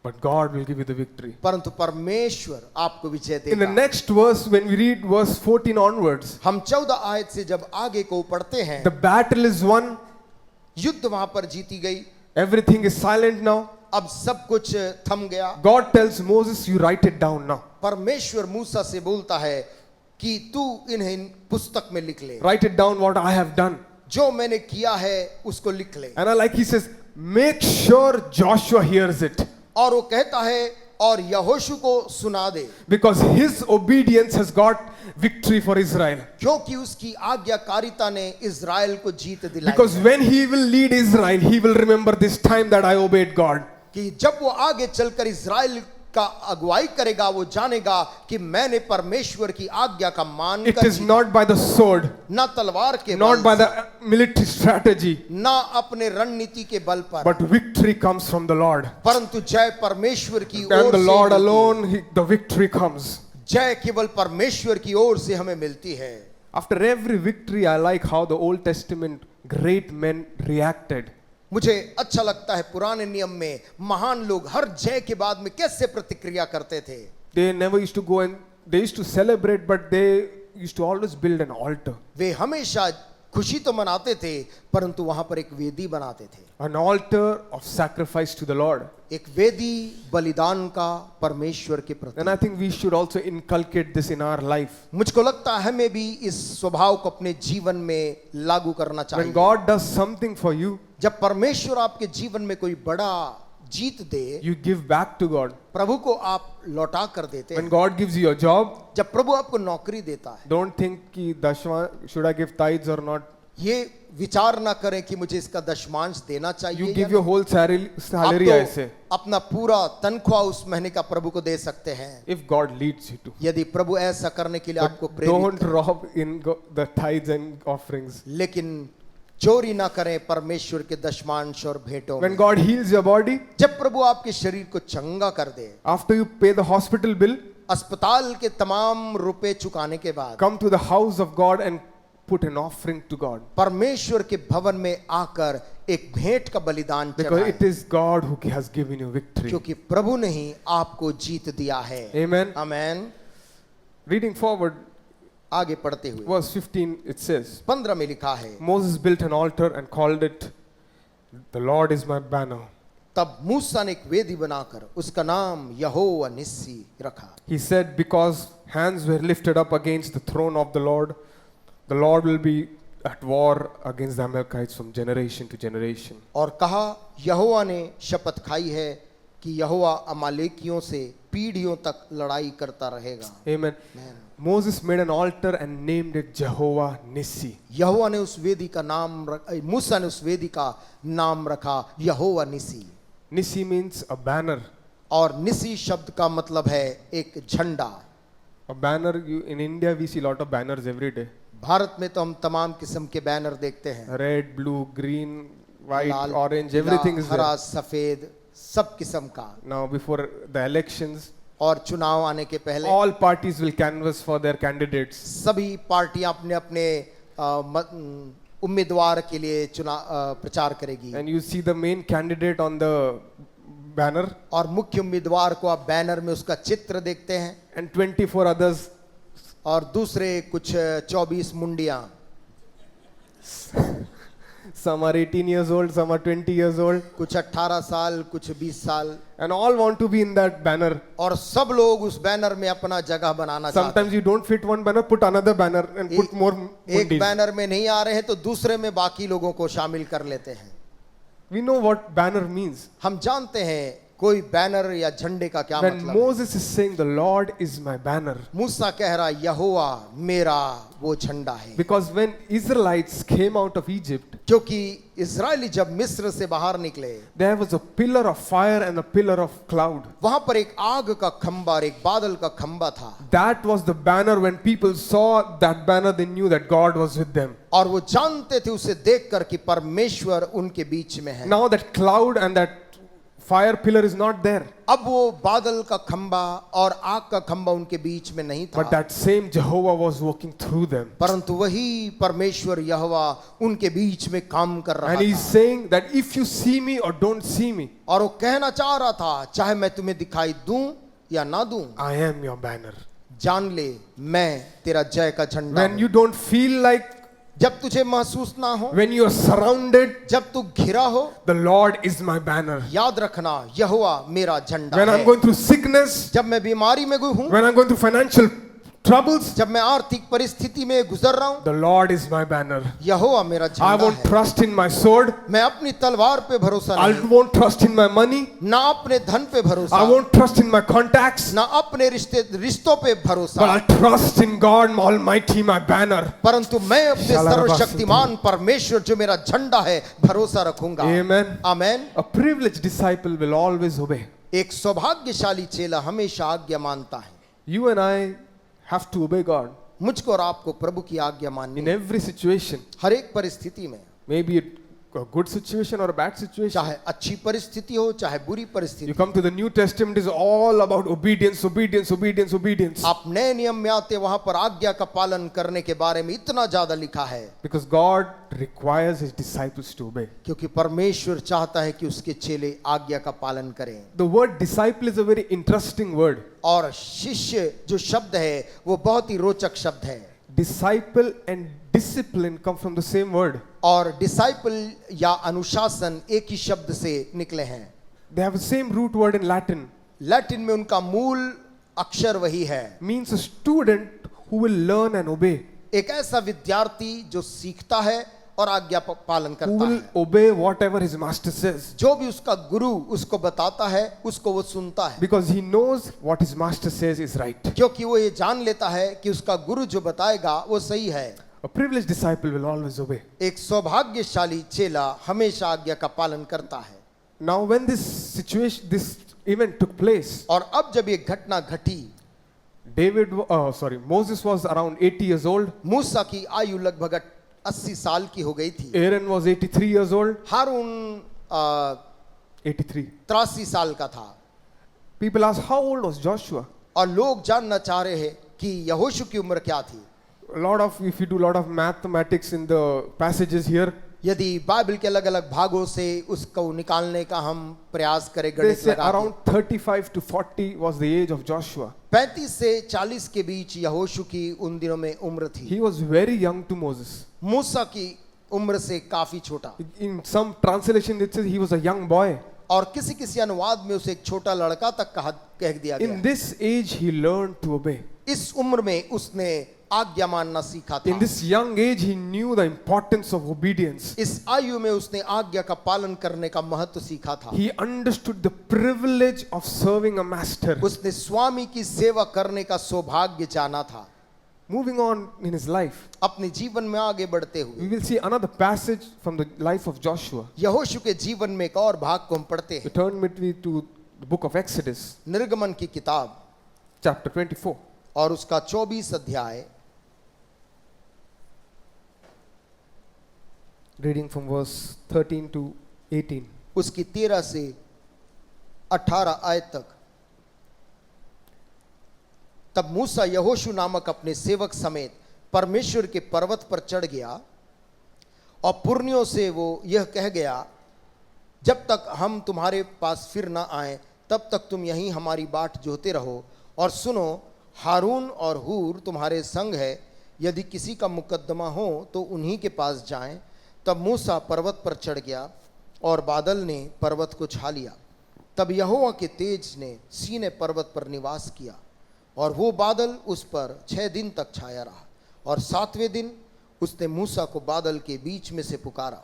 but God will give you the victory. परंतु परमेश्वर आपको विजय In the देगा। next verse, when we read verse 14 onwards, हम 14 आयत से जब आगे को पढ़ते हैं, the battle is won, युद्ध वहां पर जीती गई, everything is silent now. अब सब कुछ थम गया। God tells Moses, you write it down now. परमेश्वर मूसा से बोलता है कि तू इन्हें पुस्तक में लिख ले, Write it down what I have done. जो मैंने किया है उसको लिख ले। And I like, he says, make sure Joshua hears it. और वो कहता है और यहोशू को सुना दे, Because his obedience has got victory for Israel. क्योंकि उसकी आज्ञाकारिता ने इजराइल को जीत दिलाई। Because when he will lead Israel, he will remember this time that I obeyed God. कि जब वो आगे चलकर इजराइल का अगुवाई करेगा, वो जानेगा कि मैंने परमेश्वर की आज्ञा का मान It कर is not by the sword, ना तलवार के not बल by से, the military strategy, ना अपने रणनीति के बल पर, but victory comes from the Lord. परंतु जय परमेश्वर की And ओर the से Lord मिलती है। alone, the victory comes. जय केवल परमेश्वर की ओर से हमें मिलती है। After every victory, I like how the Old Testament great men reacted. मुझे अच्छा लगता है पुराने नियम में महान लोग हर जय के बाद में कैसे प्रतिक्रिया करते थे। They never used to go and they used to celebrate, but they used to always build an altar. वे हमेशा खुशी तो मनाते थे परंतु वहां पर एक वेदी बनाते थे, An altar of sacrifice to the Lord. एक वेदी बलिदान का परमेश्वर के And प्रति। I think we should also inculcate this in our life. मुझको लगता है हमें भी इस स्वभाव को अपने जीवन में लागू करना When चाहिए। God does something for you, जब परमेश्वर आपके जीवन में कोई बड़ा जीत दे, you give back to God. प्रभु को आप लौटा कर देते When हैं। God gives you a job, जब प्रभु आपको नौकरी देता है, don't think कि दशवां, should I give tithes or not? ये विचार ना करें कि मुझे इसका दशमांश देना चाहिए You या give नहीं। your whole salary आप ऐसे. तो अपना पूरा तनख्वाह उस महीने का प्रभु को दे सकते हैं, If God leads you to. यदि प्रभु ऐसा करने के लिए आपको But प्रेरित don't करे। rob in the tithes and offerings. लेकिन चोरी ना करें परमेश्वर के दशमांश और भेंटों When में। God heals your body, जब प्रभु आपके शरीर को चंगा कर दे, after you pay the hospital bill, अस्पताल के तमाम रुपए चुकाने के बाद come to the house of God and put an offering to God. परमेश्वर के भवन में आकर एक भेंट का बलिदान Because चढ़ाएं, it is God who has given you victory. क्योंकि प्रभु ने ही आपको जीत दिया है। Amen. आमेन। Reading forward, आगे पढ़ते हुए verse 15, it says, 15 में लिखा है, Moses built an altar and called it, the Lord is my banner. तब मूसा ने एक वेदी बनाकर उसका नाम यहोवा निस्सी रखा। He said, because hands were lifted up against the throne of the Lord will be at war against the Amalekites from generation to generation. और कहा, यहोवा ने शपथ खाई है कि यहोवा अमालेकियों से पीढ़ियों तक लड़ाई करता रहेगा। Amen. Moses made an altar and named it Jehovah Nissi. यहोवा ने उस वेदी का मूसा ने उस वेदी का नाम रखा यहोवा निसी। Nissi means a banner. और निसी शब्द का मतलब है एक झंडा। A banner, in India we see a lot of banners every day. Bharat में तो हम तमाम किस्म के बैनर देखते हैं, Red, blue, green, white, लाल, orange, पीला, everything is हरा, there. सफेद, सब किस्म का। Now before the elections, और चुनाव आने के पहले all parties will canvass for their candidates. सभी पार्टियां अपने अपने उम्मीदवार के लिए प्रचार करेगी। And you see the main candidate on the banner और मुख्य उम्मीदवार को आप बैनर में उसका चित्र देखते हैं, and 24 others. और दूसरे कुछ 24 मुंडियां, Some are 18 years old, some are 20 years old, कुछ 18 साल, कुछ 20 साल, and all want to be in that banner. और सब लोग उस बैनर में अपना जगह बनाना चाहते हैं। Sometimes you don't fit one banner, put another banner and put more एक mundis. बैनर में नहीं आ रहे हैं तो दूसरे में बाकी लोगों को शामिल कर लेते हैं। We know what banner means. हम जानते हैं कोई बैनर या झंडे का क्या When मतलब है। Moses is saying, the Lord is my banner. मूसा कह रहा यहोवा मेरा वो झंडा है। Because when Israelites came out of Egypt, क्योंकि इजरायली जब मिस्र से बाहर निकले, there was a pillar of fire and a pillar of cloud. वहां पर एक आग का खंबा और एक बादल का खंबा था। That was the banner. When people saw that banner, they knew that God was with them. और वो जानते थे उसे देखकर कि परमेश्वर उनके बीच में है। Now that cloud and that fire pillar is not there. अब वो बादल का खंबा और आग का खंबा उनके बीच में नहीं था, But that same Jehovah was walking through them. परंतु वही परमेश्वर यहोवा उनके बीच में काम कर रहा And he's था। saying that if you see me or don't see me, और वो कहना चाह रहा था, चाहे मैं तुम्हें दिखाई दूं या ना दूं, I am your banner. जान ले मैं तेरा जय का झंडा When हूं। you don't feel like, जब तुझे महसूस ना हो, when you are surrounded, जब तू घिरा हो, the Lord is my banner. याद रखना यहोवा मेरा झंडा When I'm है। going through sickness, जब मैं बीमारी में हूं, when I'm going through financial troubles, जब मैं आर्थिक परिस्थिति में गुजर रहा हूं, the Lord is my banner. यहोवा मेरा I झंडा won't है। trust in my sword. मैं अपनी तलवार पे भरोसा I नहीं, won't trust in my money. ना अपने धन पे भरोसा, I won't trust in my contacts. ना अपने रिश्तों पे But भरोसा, I'll trust in God Almighty, my banner. परंतु मैं अपने शालाबासी। सर्वशक्तिमान परमेश्वर जो मेरा झंडा है भरोसा रखूंगा। Amen. Amen. A privileged disciple will always obey. एक सौभाग्यशाली चेला हमेशा आज्ञा मानता है। You and I have to obey God मुझको और आपको प्रभु की आज्ञा माननी in है, every situation. हर एक परिस्थिति में, Maybe a good situation or a bad situation. चाहे अच्छी परिस्थिति हो चाहे बुरी You परिस्थिति। come to the New Testament, is all about obedience, obedience, obedience, obedience. आप नए नियम में आते वहां पर आज्ञा का पालन करने के बारे में इतना ज्यादा लिखा है, Because God requires His disciples to obey. क्योंकि परमेश्वर चाहता है कि उसके चेले आज्ञा का पालन करें। The word disciple is a very interesting word. और शिष्य जो शब्द है वो बहुत ही रोचक शब्द है। Disciple and discipline come from the same word. और डिसाइपल या अनुशासन एक ही शब्द से निकले हैं। They have the same root word in Latin. Latin में उनका मूल अक्षर वही है। Means a student who will learn and obey. एक ऐसा विद्यार्थी जो सीखता है और आज्ञा पालन Who करता will है। obey whatever his master says. जो भी उसका गुरु उसको बताता है उसको वो सुनता है, Because he knows what his master says is right. क्योंकि वो ये जान लेता है कि उसका गुरु जो बताएगा वो सही है। A privileged disciple will always obey. एक सौभाग्यशाली चेला हमेशा आज्ञा का पालन करता है। Now when this event took place, और अब जब ये घटना घटी, Moses was around 80 years old. मूसा की आयु लगभग 80 साल की हो गई थी। Aaron was 83 years old. हारून 83. 83 साल का था। People asked, how old was Joshua? और लोग जानना चाह रहे हैं कि यहोशू की उम्र क्या थी। If you do a lot of mathematics in the passages here, यदि बाइबल के अलग अलग भागों से उसको निकालने का हम प्रयास करें, they गणित say लगा around 35 to 40 was the age of Joshua. 35 से 40 के बीच यहोशू की उन दिनों में उम्र थी। He was very young to Moses. मूसा की उम्र से काफी छोटा। In some translation it says he was a young boy. और किसी किसी अनुवाद में उसे एक छोटा लड़का तक कह दिया In गया। this age, he learned to obey. इस उम्र में उसने आज्ञा मानना सीखा In था। this young age, he knew the importance of obedience. इस आयु में उसने आज्ञा का पालन करने का महत्व सीखा था। He understood the privilege of serving a master. उसने स्वामी की सेवा करने का सौभाग्य जाना था। Moving on in his life, अपने जीवन में आगे बढ़ते we हुए will see another passage from the life of Joshua. यहोशू के जीवन में एक और भाग को हम पढ़ते हैं। Turn with me to the book of Exodus, निर्गमन की किताब chapter 24. और उसका 24 अध्याय, Reading from verse 13 to 18. उसकी 13 से 18 आयत तक। तब मूसा यहोशू नामक अपने सेवक समेत परमेश्वर के पर्वत पर चढ़ गया और पुरनियों से वो यह कह गया, जब तक हम तुम्हारे पास फिर ना आए तब तक तुम यहीं हमारी बाट जोते रहो। और सुनो, हारून और हूर तुम्हारे संग है, यदि किसी का मुकद्दमा हो तो उन्हीं के पास जाएं। तब मूसा पर्वत पर चढ़ गया और बादल ने पर्वत को छा लिया। तब यहोवा के तेज ने सीने पर्वत पर निवास किया और वो बादल उस पर 6 दिन तक छाया रहा। और 7वें दिन उसने मूसा को बादल के बीच में से पुकारा।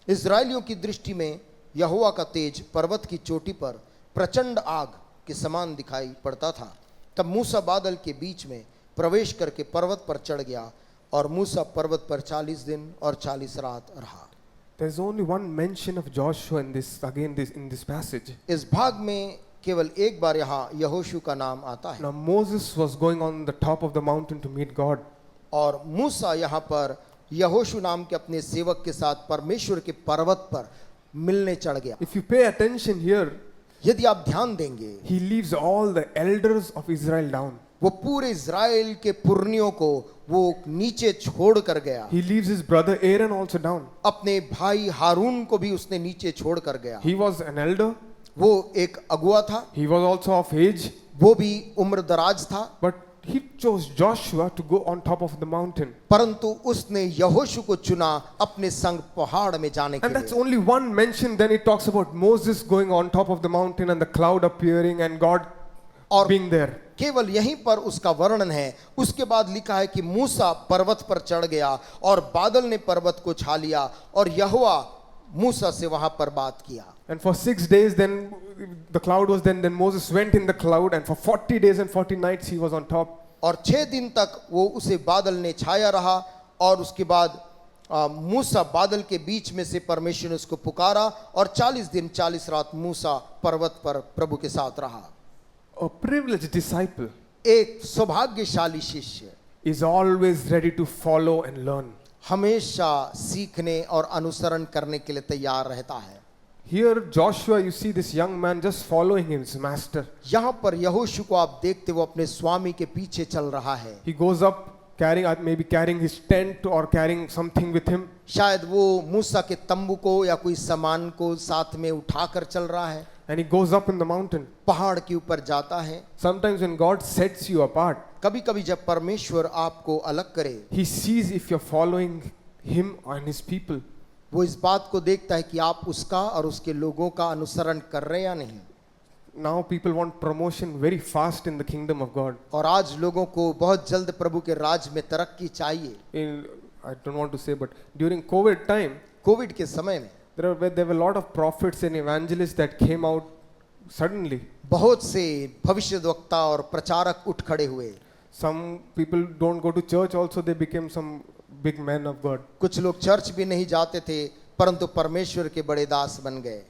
इस्राएलियों की दृष्टि में यहोवा का तेज पर्वत की चोटी पर प्रचंड आग के समान दिखाई पड़ता था। तब मूसा बादल के बीच में प्रवेश करके पर्वत पर चढ़ गया और मूसा पर्वत पर 40 दिन और 40 रात रहा। There's only one mention of Joshua in this passage. इस भाग में केवल एक बार यहाँ यहोशू का नाम आता है। Now Moses was going on the top of the mountain to meet God. और मूसा यहाँ पर यहोशू नाम के अपने सेवक के साथ परमेश्वर के पर्वत पर मिलने चढ़ गया। If you pay attention here, यदि आप ध्यान देंगे, he leaves all the elders of Israel down. वो पूरे इज़राइल के पुरनियों को वो नीचे छोड़ कर गया। He leaves his brother Aaron also down. अपने भाई हारून को भी उसने नीचे छोड़ कर गया। He was an elder. वो एक अगुआ था, He was also of age. वो भी उम्र दराज था, But he chose Joshua to go on top of the mountain. परंतु उसने यहोशू को चुना अपने संग पहाड़ में जाने के And that's लिए। only one mention. Then it talks about Moses going on top of the mountain and the cloud appearing and God और being there. केवल यहीं पर उसका वर्णन है। उसके बाद लिखा है कि मूसा पर्वत पर चढ़ गया और बादल ने पर्वत को छा लिया और यहोवा मूसा से वहां पर बात किया। And for 6 days then the cloud was then Moses went in the cloud and for 40 days and 40 nights he was on top. और 6 दिन तक वो उसे बादल ने छाया रहा और उसके बाद मूसा बादल के बीच में से परमेश्वर ने उसको पुकारा और 40 दिन 40 रात मूसा पर्वत पर प्रभु के साथ रहा। A privileged disciple एक सौभाग्यशाली शिष्य is always ready to follow and learn. हमेशा सीखने और अनुसरण करने के लिए तैयार रहता है। Here Joshua, you see this young man just following his master. यहाँ पर यहोशू को आप देखते वो अपने स्वामी के पीछे चल रहा है। He goes up maybe carrying his tent or carrying something with him. शायद वो मूसा के तंबू को या कोई सामान को साथ में उठाकर चल रहा है। And he goes up in the mountain. पहाड़ के ऊपर जाता है। Sometimes when God sets you apart, कभी कभी जब परमेश्वर आपको अलग करे, he sees if you're following him and his people. वो इस बात को देखता है कि आप उसका और उसके लोगों का अनुसरण कर रहे हैं या नहीं। Now people want promotion very fast in the kingdom of God. और आज लोगों को बहुत जल्द प्रभु के राज में तरक्की चाहिए। I don't want to say, but during COVID time, Covid के समय में there were a lot of prophets and evangelists that came out suddenly. बहुत से भविष्यद्वक्ता और प्रचारक उठ खड़े हुए। Some people don't go to church also, they became some big men of God. कुछ लोग चर्च भी नहीं जाते थे परंतु परमेश्वर के बड़े दास बन गए।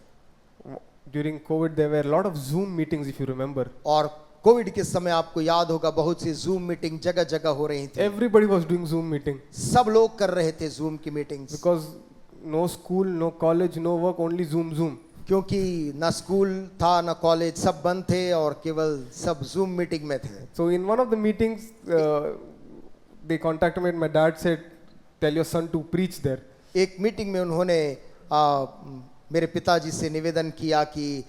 During COVID, there were a lot of Zoom meetings, if you remember. और कोविड के समय आपको याद होगा बहुत सी जूम मीटिंग जगह जगह हो रही थी। Everybody was doing Zoom meeting. सब लोग कर रहे थे जूम की meetings. Because no school, no college, no work, only Zoom. क्योंकि ना स्कूल था ना कॉलेज, सब बंद थे और केवल सब जूम मीटिंग में थे। So in one of the meetings, they contacted me and my dad said, tell your son to preach there. एक मीटिंग में उन्होंने मेरे पिताजी से निवेदन किया कि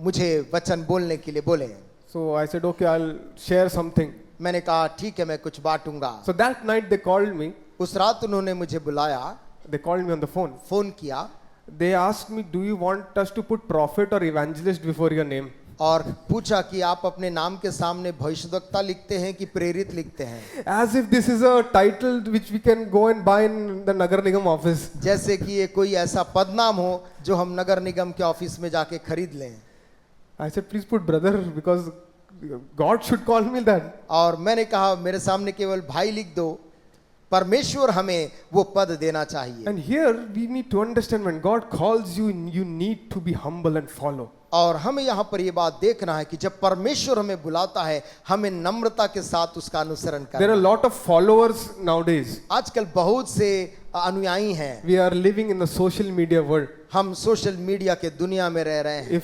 मुझे वचन बोलने के लिए बोले। So I said, okay, I'll share something. मैंने कहा ठीक है मैं कुछ बांटूंगा। So that night they called me. उस रात उन्होंने मुझे बुलाया, They called me on the phone. Phone किया they asked me, do you want us to put prophet or evangelist before your name? और पूछा कि आप अपने नाम के सामने भविष्यद्वक्ता लिखते हैं कि प्रेरित लिखते हैं, As if this is a title which we can go and buy in the Nagar Nigam office. जैसे कि ये कोई ऐसा पदनाम हो जो हम नगर निगम के ऑफिस में जाके खरीद लें। I said, please put brother, because God should call me that. और मैंने कहा मेरे सामने केवल भाई लिख दो, परमेश्वर हमें वो पद देना चाहिए। And here we need to understand, when God calls you, you need to be humble and follow. और हमें यहाँ पर ये बात देखना है कि जब परमेश्वर हमें बुलाता है, हमें नम्रता के साथ उसका अनुसरण There are करना a है। lot of followers nowadays. आजकल बहुत से अनुयायी हैं। We are living in the social media world. हम सोशल मीडिया के दुनिया में रह रहे हैं।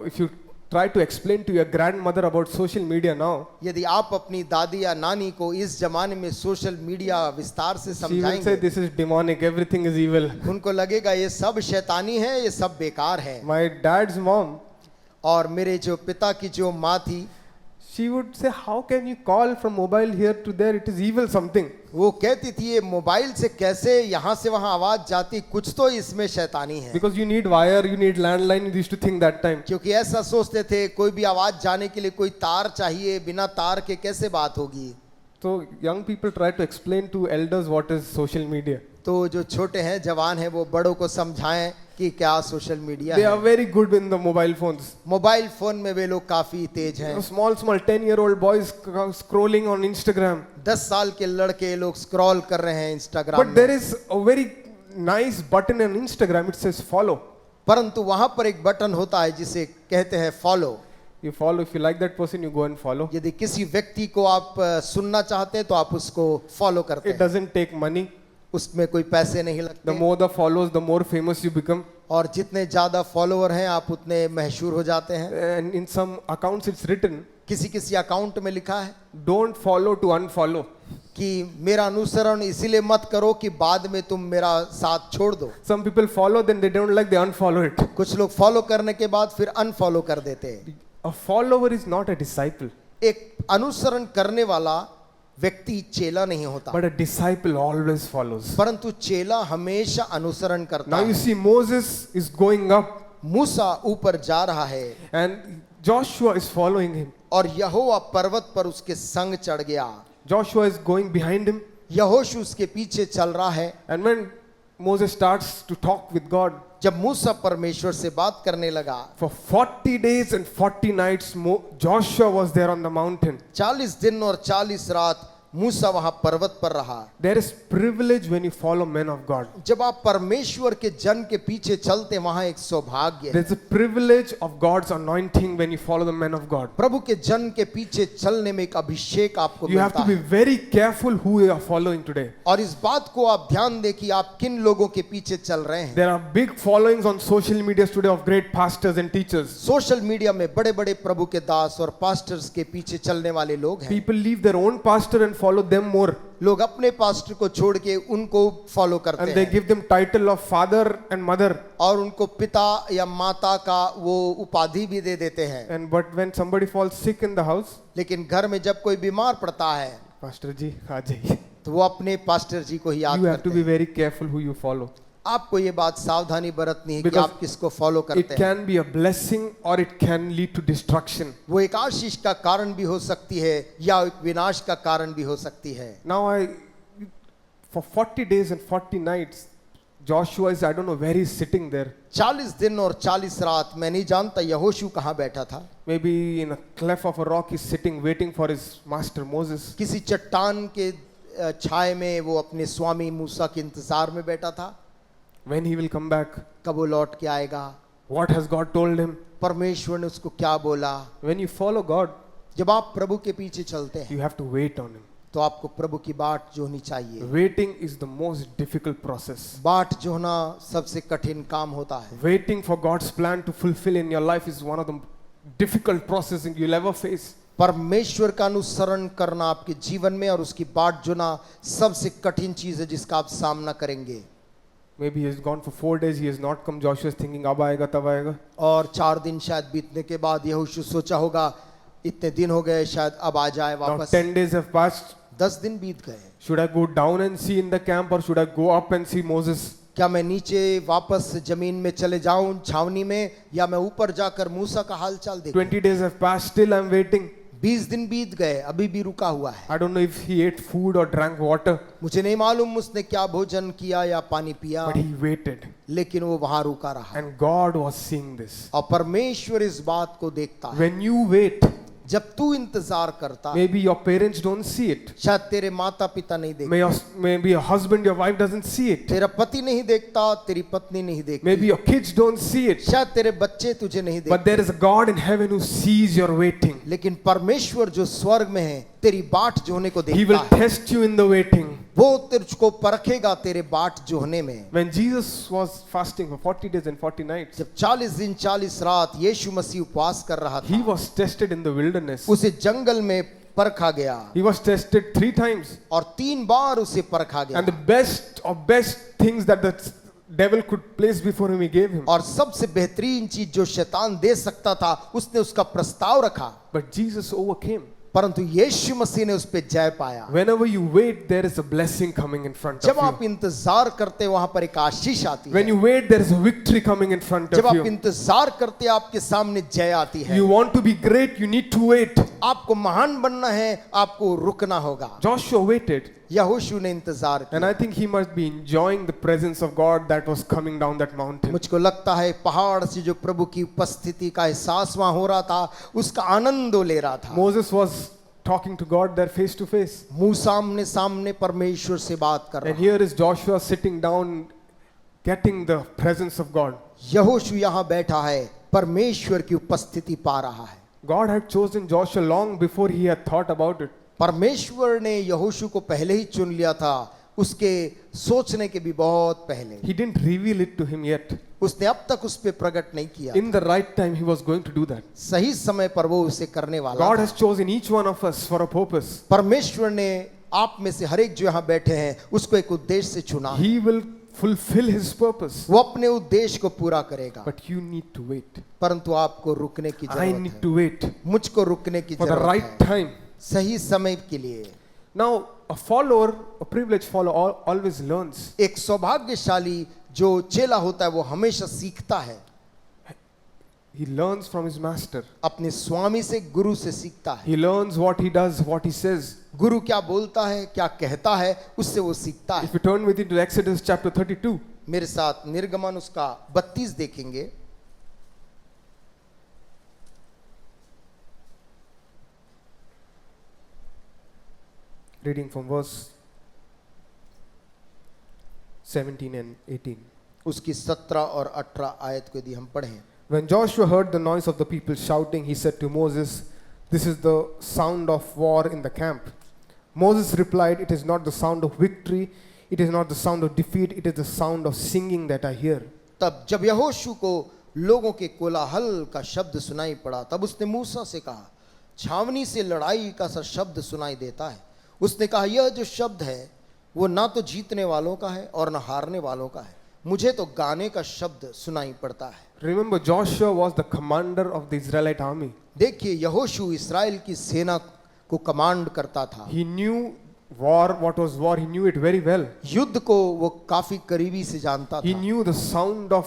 If you try to explain to your grandmother about social media now, यदि आप अपनी दादी या नानी को इस जमाने में सोशल मीडिया विस्तार से she will say समझाएंगे, this is demonic, everything is evil. उनको लगेगा ये सब शैतानी है, ये सब बेकार है। My dad's mom, और मेरे जो पिता की जो माँ थी, she would say, how can you call from mobile here to there? It is evil something. वो कहती थी ये मोबाइल से कैसे यहाँ से वहाँ आवाज जाती, कुछ तो इसमें शैतानी है। Because you need wire, you need landline, you used to think that time. क्योंकि ऐसा सोचते थे कोई भी आवाज जाने के लिए कोई तार चाहिए, बिना तार के कैसे बात होगी। So young people try to explain to elders what is social media. तो जो छोटे हैं, जवान हैं, वो बड़ों को समझाएं कि क्या सोशल मीडिया They are है। very good in the mobile phones. Mobile phone में वे लोग काफी तेज हैं। Small 10-year-old boys scrolling on Instagram. 10 साल के लड़के लोग स्क्रॉल कर रहे हैं इंस्टाग्राम But में। there is a very nice button on Instagram. It says follow. परंतु वहां पर एक बटन होता है जिसे कहते हैं follow. You follow. If you like that person, you go and follow. यदि किसी व्यक्ति को आप सुनना चाहते हैं तो आप उसको फॉलो करते It हैं। doesn't take money. उसमें कोई पैसे नहीं The लगते, more the follows, the more famous you become. और जितने ज्यादा फॉलोअर हैं आप उतने मशहूर हो जाते हैं। And in some accounts, it's written, किसी किसी अकाउंट में लिखा है don't follow to unfollow. कि मेरा अनुसरण इसीलिए मत करो कि बाद में तुम मेरा साथ छोड़ दो। Some people follow, then they don't like, they unfollow it. कुछ लोग फॉलो करने के बाद फिर अनफॉलो कर देते हैं। A follower is not a disciple, एक अनुसरण करने वाला व्यक्ति चेला नहीं होता, but a disciple always follows. परंतु चेला हमेशा अनुसरण करता Now you है। see, Moses is going up मूसा ऊपर जा रहा है and Joshua is following him. और यहोवा पर्वत पर उसके संग चढ़ गया। Joshua is going behind him. यहोशू उसके पीछे चल रहा है। And when Moses starts to talk with God, जब मूसा परमेश्वर से बात करने लगा, for 40 days and 40 nights, Joshua was there on the mountain. 40 दिन और 40 रात मूसा वहां पर्वत पर रहा। There is privilege when you follow men of God. जब आप परमेश्वर के जन के पीछे चलते, वहां एक सौभाग्य है। There's a privilege of God's anointing when you follow the men of God. प्रभु के जन के पीछे चलने में एक अभिषेक आपको You have मिलता to be है। very careful who you are following today. और इस बात को आप ध्यान दें कि आप किन लोगों के पीछे चल रहे हैं। There are big followings on social media today of great pastors and teachers. Social media में बड़े बड़े प्रभु के दास और पास्टर्स के पीछे चलने वाले लोग हैं। People leave their own pastor and follow them more. लोग अपने पास्टर को छोड़ के उनको फॉलो करते And they हैं give them title of father and mother. और उनको पिता या माता का वो उपाधि भी दे देते हैं। And but when somebody falls sick in the house, लेकिन घर में जब कोई बीमार पड़ता है Pastor ji, aa jaiye. तो वो अपने पास्टर जी को ही याद You have करते to be हैं। very careful who you follow. आपको ये बात सावधानी बरतनी है कि Because आप किसको फॉलो It करते हैं। can be a blessing or it can lead to destruction. वो एक आशीष का कारण भी हो सकती है या एक विनाश का कारण भी हो सकती है। Now for 40 days and 40 nights, Joshua is, I don't know where he's sitting there. 40 दिन और 40 रात मैं नहीं जानता यहोशू कहाँ बैठा था। Maybe in a cleft of a rock he's sitting waiting for his master Moses. किसी चट्टान के छाए में वो अपने स्वामी मूसा के इंतजार में बैठा था। When he will come back, कब वो लौट के आएगा, what has God told him? परमेश्वर ने उसको क्या बोला। When you follow God, जब आप प्रभु के पीछे चलते हैं you have to wait on him. तो आपको प्रभु की बाट जोहनी चाहिए। Waiting is the most difficult process. बाट जोहना सबसे कठिन काम होता है। Waiting for God's plan to fulfill in your life is one of the difficult processes you'll ever face. परमेश्वर का अनुसरण करना आपके जीवन में और उसकी बाट जोना सबसे कठिन चीज है जिसका आप सामना करेंगे। Maybe he has gone for 4 days, he has not come. Joshua is thinking, अब आएगा तब आएगा. और 4 दिन शायद बीतने के बाद यहोशू सोचा होगा इतने दिन हो गए शायद अब आ जाए Now वापस। 10 days have passed. 10 दिन बीत गए। Should I go down and see in the camp or should I go up and see Moses? क्या मैं नीचे वापस जमीन में चले जाऊं छावनी में, या मैं ऊपर जाकर मूसा का हालचाल देखूं? 20 days have passed, still I'm waiting. 20 दिन बीत गए, अभी भी रुका हुआ है। I don't know if he ate food or drank water, मुझे नहीं मालूम उसने क्या भोजन किया या पानी पिया, but he waited. लेकिन वो वहां रुका रहा। And God was seeing this. और परमेश्वर इस बात को देखता है। When you wait, जब तू इंतजार करता है, maybe your parents don't see it. शायद तेरे माता पिता नहीं देखते, Maybe your husband, your wife doesn't see it. तेरा पति नहीं देखता, तेरी पत्नी नहीं देखती, Maybe your kids don't see it. शायद तेरे बच्चे तुझे नहीं But देखते, there is a God in heaven who sees your waiting. लेकिन परमेश्वर जो स्वर्ग में है तेरी बाट जोहने को He will देखता है। test you in the waiting. वो तुझको परखेगा तेरे बाट जोहने में। When Jesus was fasting for 40 days and 40 nights, जब 40 दिन 40 रात यीशु मसीह उपवास कर रहा he था, was tested in the wilderness. उसे जंगल में परखा गया, He was tested 3 times. और 3 बार उसे परखा And the गया, best of best things that the devil could place before him, he gave him. और सबसे बेहतरीन चीज जो शैतान दे सकता था उसने उसका प्रस्ताव रखा, But Jesus overcame. परंतु यीशु मसीह ने उस पे जय पाया। Whenever you wait, there is a blessing coming in front जब of आप you. इंतजार करते वहां पर एक आशीष आती When है। you wait, there is a victory coming in front जब of आप you. इंतजार करते आपके सामने जय आती है। You want to be great, you need to wait. आपको महान बनना है, आपको रुकना होगा। Joshua waited, यहोशू ने इंतजार and किया। I think he must be enjoying the presence of God that was coming down that mountain. मुझको लगता है पहाड़ से जो प्रभु की उपस्थिति का एहसास वहां हो रहा था, उसका आनंद वो ले रहा था। Moses was talking to God there face to face. मूसा आमने सामने परमेश्वर से बात कर And रहा here is Joshua sitting down, getting the presence of God. है। यहोशू यहाँ बैठा है, परमेश्वर की उपस्थिति पा रहा है। God had chosen Joshua long before he had thought about it. परमेश्वर ने यहोशू को पहले ही चुन लिया था, उसके सोचने के भी बहुत पहले। He didn't reveal it to him yet. उसने अब तक उस पे प्रकट नहीं किया। In the right time, he was going to do that. सही समय पर वो उसे करने वाला God था। has chosen each one of us for a purpose. परमेश्वर ने आप में से हर एक जो यहाँ बैठे हैं उसको एक उद्देश्य से चुना है। He will fulfill his purpose. वो अपने उद्देश्य को पूरा करेगा, But you need to wait. परंतु आपको रुकने की I जरूरत need है। to wait मुझको रुकने की for the जरूरत right है, time. सही समय के लिए। Now, a follower, a privileged follower, always learns. एक सौभाग्यशाली जो चेला होता है वो हमेशा सीखता है, He learns from his master. अपने स्वामी से, गुरु से सीखता है। He learns what he does, what he says. गुरु क्या बोलता है, क्या कहता है, उससे वो सीखता है। If you turn with me to Exodus chapter 32, मेरे साथ निर्गमन उसका 32 देखेंगे। reading from verse 17 and 18. उसकी 17 और 18 आयत को यदि हम पढ़ें। When Joshua heard the noise of the people shouting, he said to Moses, "This is the sound of war in the camp." Moses replied, "It is not the sound of victory, it is not the sound of defeat, it is the sound of singing that I hear." तब जब यहोशू को लोगों के कोलाहल का शब्द सुनाई पड़ा, तब उसने मूसा से कहा, छावनी से लड़ाई का सा शब्द सुनाई देता है। उसने कहा, यह जो शब्द है वो ना तो जीतने वालों का है और ना हारने वालों का है, मुझे तो गाने का शब्द सुनाई पड़ता है। Remember, Joshua was the commander of the Israelite army. देखिए, यहोशू इस्राएल की सेना को कमांड करता था। He knew war, what was war, he knew it very well. युद्ध को वो काफी करीबी से जानता He था, knew the sound of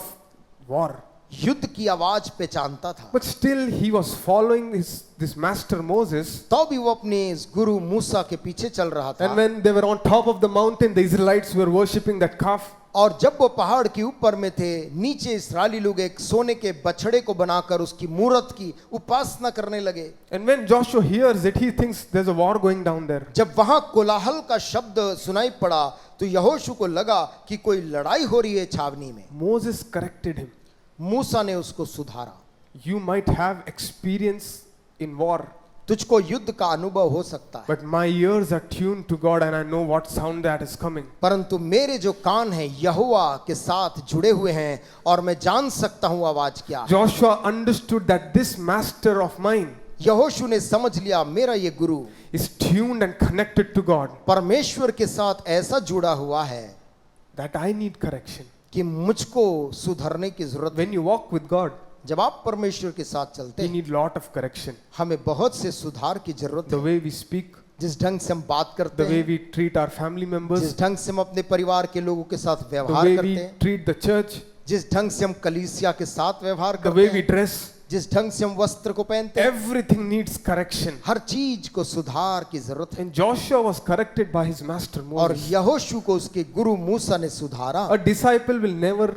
war. युद्ध की आवाज पहचानता था। But still, he was following this master Moses. तो भी वो अपने इस गुरु मूसा के पीछे चल रहा था। And when they were on top of the mountain, the Israelites were worshipping that calf. और जब वो पहाड़ के ऊपर में थे, नीचे इस्राएली लोग एक सोने के बछड़े को बनाकर उसकी मूरत की उपासना करने लगे। And when Joshua hears it, he thinks there's a war going down there. जब वहां कोलाहल का शब्द सुनाई पड़ा तो यहोशू को लगा कि कोई लड़ाई हो रही है छावनी में। Moses corrected him. मूसा ने उसको सुधारा। You might have experience in war, तुझको युद्ध का अनुभव हो सकता है, but my ears are tuned to God and I know what sound that is coming. परंतु मेरे जो कान हैं यहोवा के साथ जुड़े हुए हैं और मैं जान सकता हूं आवाज क्या है। Joshua understood that this master of mine यहोशू ने समझ लिया, मेरा ये गुरु is tuned and connected to God, परमेश्वर के साथ ऐसा जुड़ा हुआ है that I need correction. कि मुझको सुधरने की जरूरत है। When you walk with God, जब आप परमेश्वर के साथ चलते we हैं, need lot of correction. हमें बहुत से सुधार की जरूरत The है। way we speak, जिस ढंग से हम बात करते the way हैं, we treat our family members, जिस ढंग से हम अपने परिवार के लोगों के साथ the व्यवहार way करते we हैं, treat the church, जिस ढंग से हम कलीसिया के साथ व्यवहार the करते way we हैं, dress, जिस ढंग से हम वस्त्र को पहनते हैं, everything needs correction. हर चीज को सुधार की जरूरत है। And Joshua was corrected by his master और Moses. यहोशू को उसके गुरु मूसा ने सुधारा। A disciple will never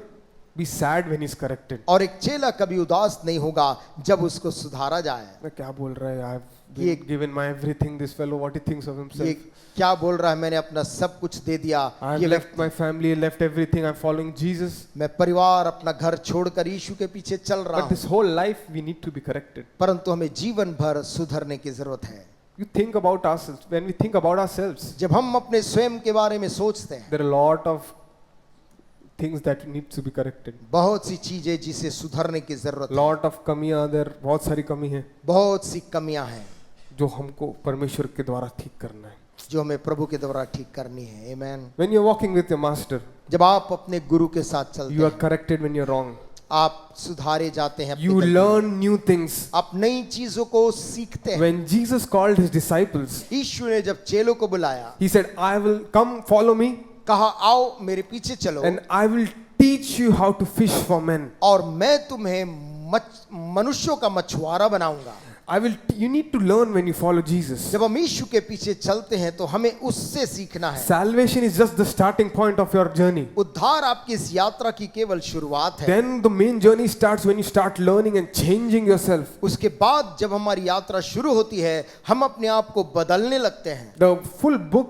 be sad when he's corrected. और एक चेला कभी उदास नहीं होगा जब उसको सुधारा जाए। मैं क्या बोल रहा है? I have ये- given my everything. This fellow, what he thinks of ये himself. क्या बोल रहा है, मैंने अपना सब कुछ दे दिया। I have ये left my family, left everything. I'm following Jesus. मैं परिवार अपना घर छोड़कर यीशु के पीछे चल रहा But हूँ। this whole life we need to be corrected. परंतु हमें जीवन भर सुधरने की जरूरत है। You think about ourselves. When we think about ourselves, जब हम अपने स्वयं के बारे में सोचते हैं, there are a lot of things that need to be corrected. बहुत सी चीजें जिसे सुधरने की जरूरत है, Lot of कमियां, there बहुत सारी कमी है बहुत सी कमियां हैं जो हमको परमेश्वर के द्वारा ठीक करना है. जो हमें प्रभु के द्वारा ठीक करनी है। आमेन। When you're walking with your master, जब आप अपने गुरु के साथ चलते you are हैं, corrected when you're wrong. आप सुधारे जाते हैं, अपनी You गलतियों में। learn new things. आप नई चीजों को सीखते हैं। When Jesus called his disciples, यीशु ने जब चेलों को बुलाया, he said, I will come follow me कहा आओ मेरे पीछे चलो and I will teach you how to fish for men. और मैं तुम्हें मनुष्यों का मछुआरा बनाऊंगा। You need to learn when you follow Jesus. जब हम यीशु के पीछे चलते हैं तो हमें उससे सीखना है। Salvation is just the starting point of your journey. उद्धार आपकी इस यात्रा की केवल शुरुआत है। Then the main journey starts when you start learning and changing yourself. उसके बाद जब हमारी यात्रा शुरू होती है, हम अपने आप को बदलने लगते हैं। The full book,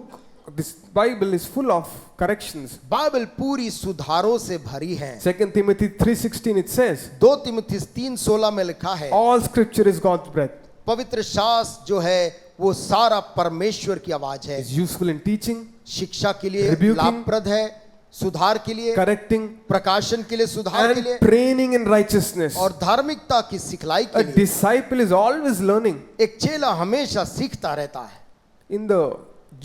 this Bible is full of corrections. Bible पूरी सुधारों से भरी है। 2 Timothy 3:16 it says, 2 तिमुथी 3:16 में लिखा है, all scripture is God's breath. पवित्र शास्त्र जो है वो सारा परमेश्वर की आवाज है। It's useful in teaching, शिक्षा के लिए Rebuking, लाभप्रद है, सुधार के लिए, correcting, प्रकाशन के लिए, सुधार के and लिए training in righteousness. और धार्मिकता की सिखलाई के A लिए। disciple is always learning. एक चेला हमेशा सीखता रहता है। In the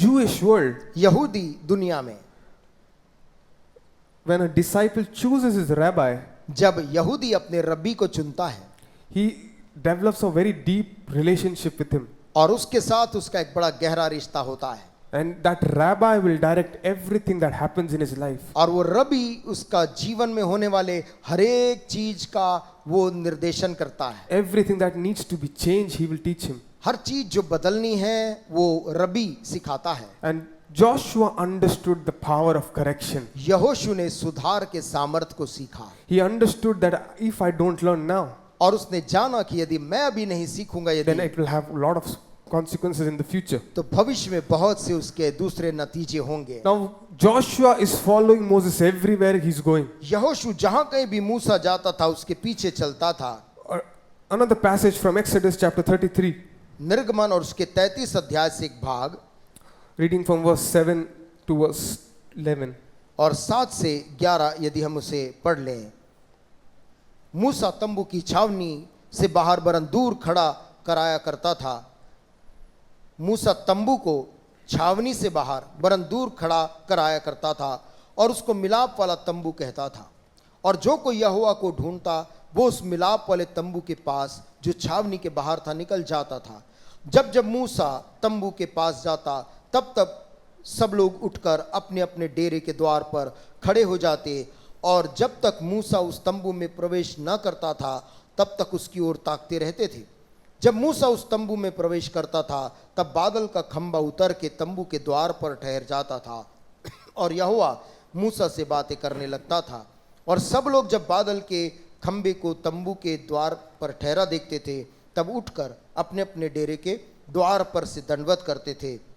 Jewish world, यहूदी दुनिया में when a disciple chooses his rabbi, जब यहूदी अपने रब्बी को चुनता है he develops a very deep relationship with him. और उसके साथ उसका एक बड़ा गहरा रिश्ता होता है And that rabbi will direct everything that happens in his life. और वो रबी उसका जीवन में होने वाले हर एक चीज का वो निर्देशन करता है। Everything that needs to be changed, he will teach him. हर चीज जो बदलनी है वो रबी सिखाता है। And Joshua understood the power of correction. यहोशू ने सुधार के सामर्थ्य को सीखा He understood that if I don't learn now, और उसने जाना कि यदि मैं अभी नहीं सीखूंगा then यदि it will have a lot of consequences in the future. तो भविष्य में बहुत से उसके दूसरे नतीजे होंगे। Now, Joshua is following Moses everywhere he's going. यहोशू जहां कहीं भी मूसा जाता था उसके पीछे चलता था। Another passage from Exodus chapter 33, निर्गमन और उसके 33 अध्याय से एक भाग reading from verse 7 to verse 11. और 7 से 11 यदि हम उसे पढ़ लें। मूसा तंबू की छावनी से बाहर बरन दूर खड़ा कराया करता था। मूसा तंबू को छावनी से बाहर बरन दूर खड़ा कराया करता था और उसको मिलाप वाला तंबू कहता था। और जो कोई यहोवा को ढूंढता वो उस मिलाप वाले तंबू के पास जो छावनी के बाहर था निकल जाता था। जब जब मूसा तंबू के पास जाता तब तब सब लोग उठकर अपने अपने डेरे के द्वार पर खड़े हो जाते और जब तक मूसा उस तंबू में प्रवेश न करता था तब तक उसकी ओर ताकते रहते थे। जब मूसा उस तंबू में प्रवेश करता था तब बादल का खंबा उतर के तंबू के द्वार पर ठहर जाता था और यहोवा मूसा से बातें करने लगता था। और सब लोग जब बादल के खंबे को तंबू के द्वार पर ठहरा देखते थे तब उठकर अपने अपने डेरे के द्वार पर से दंडवत करते थे।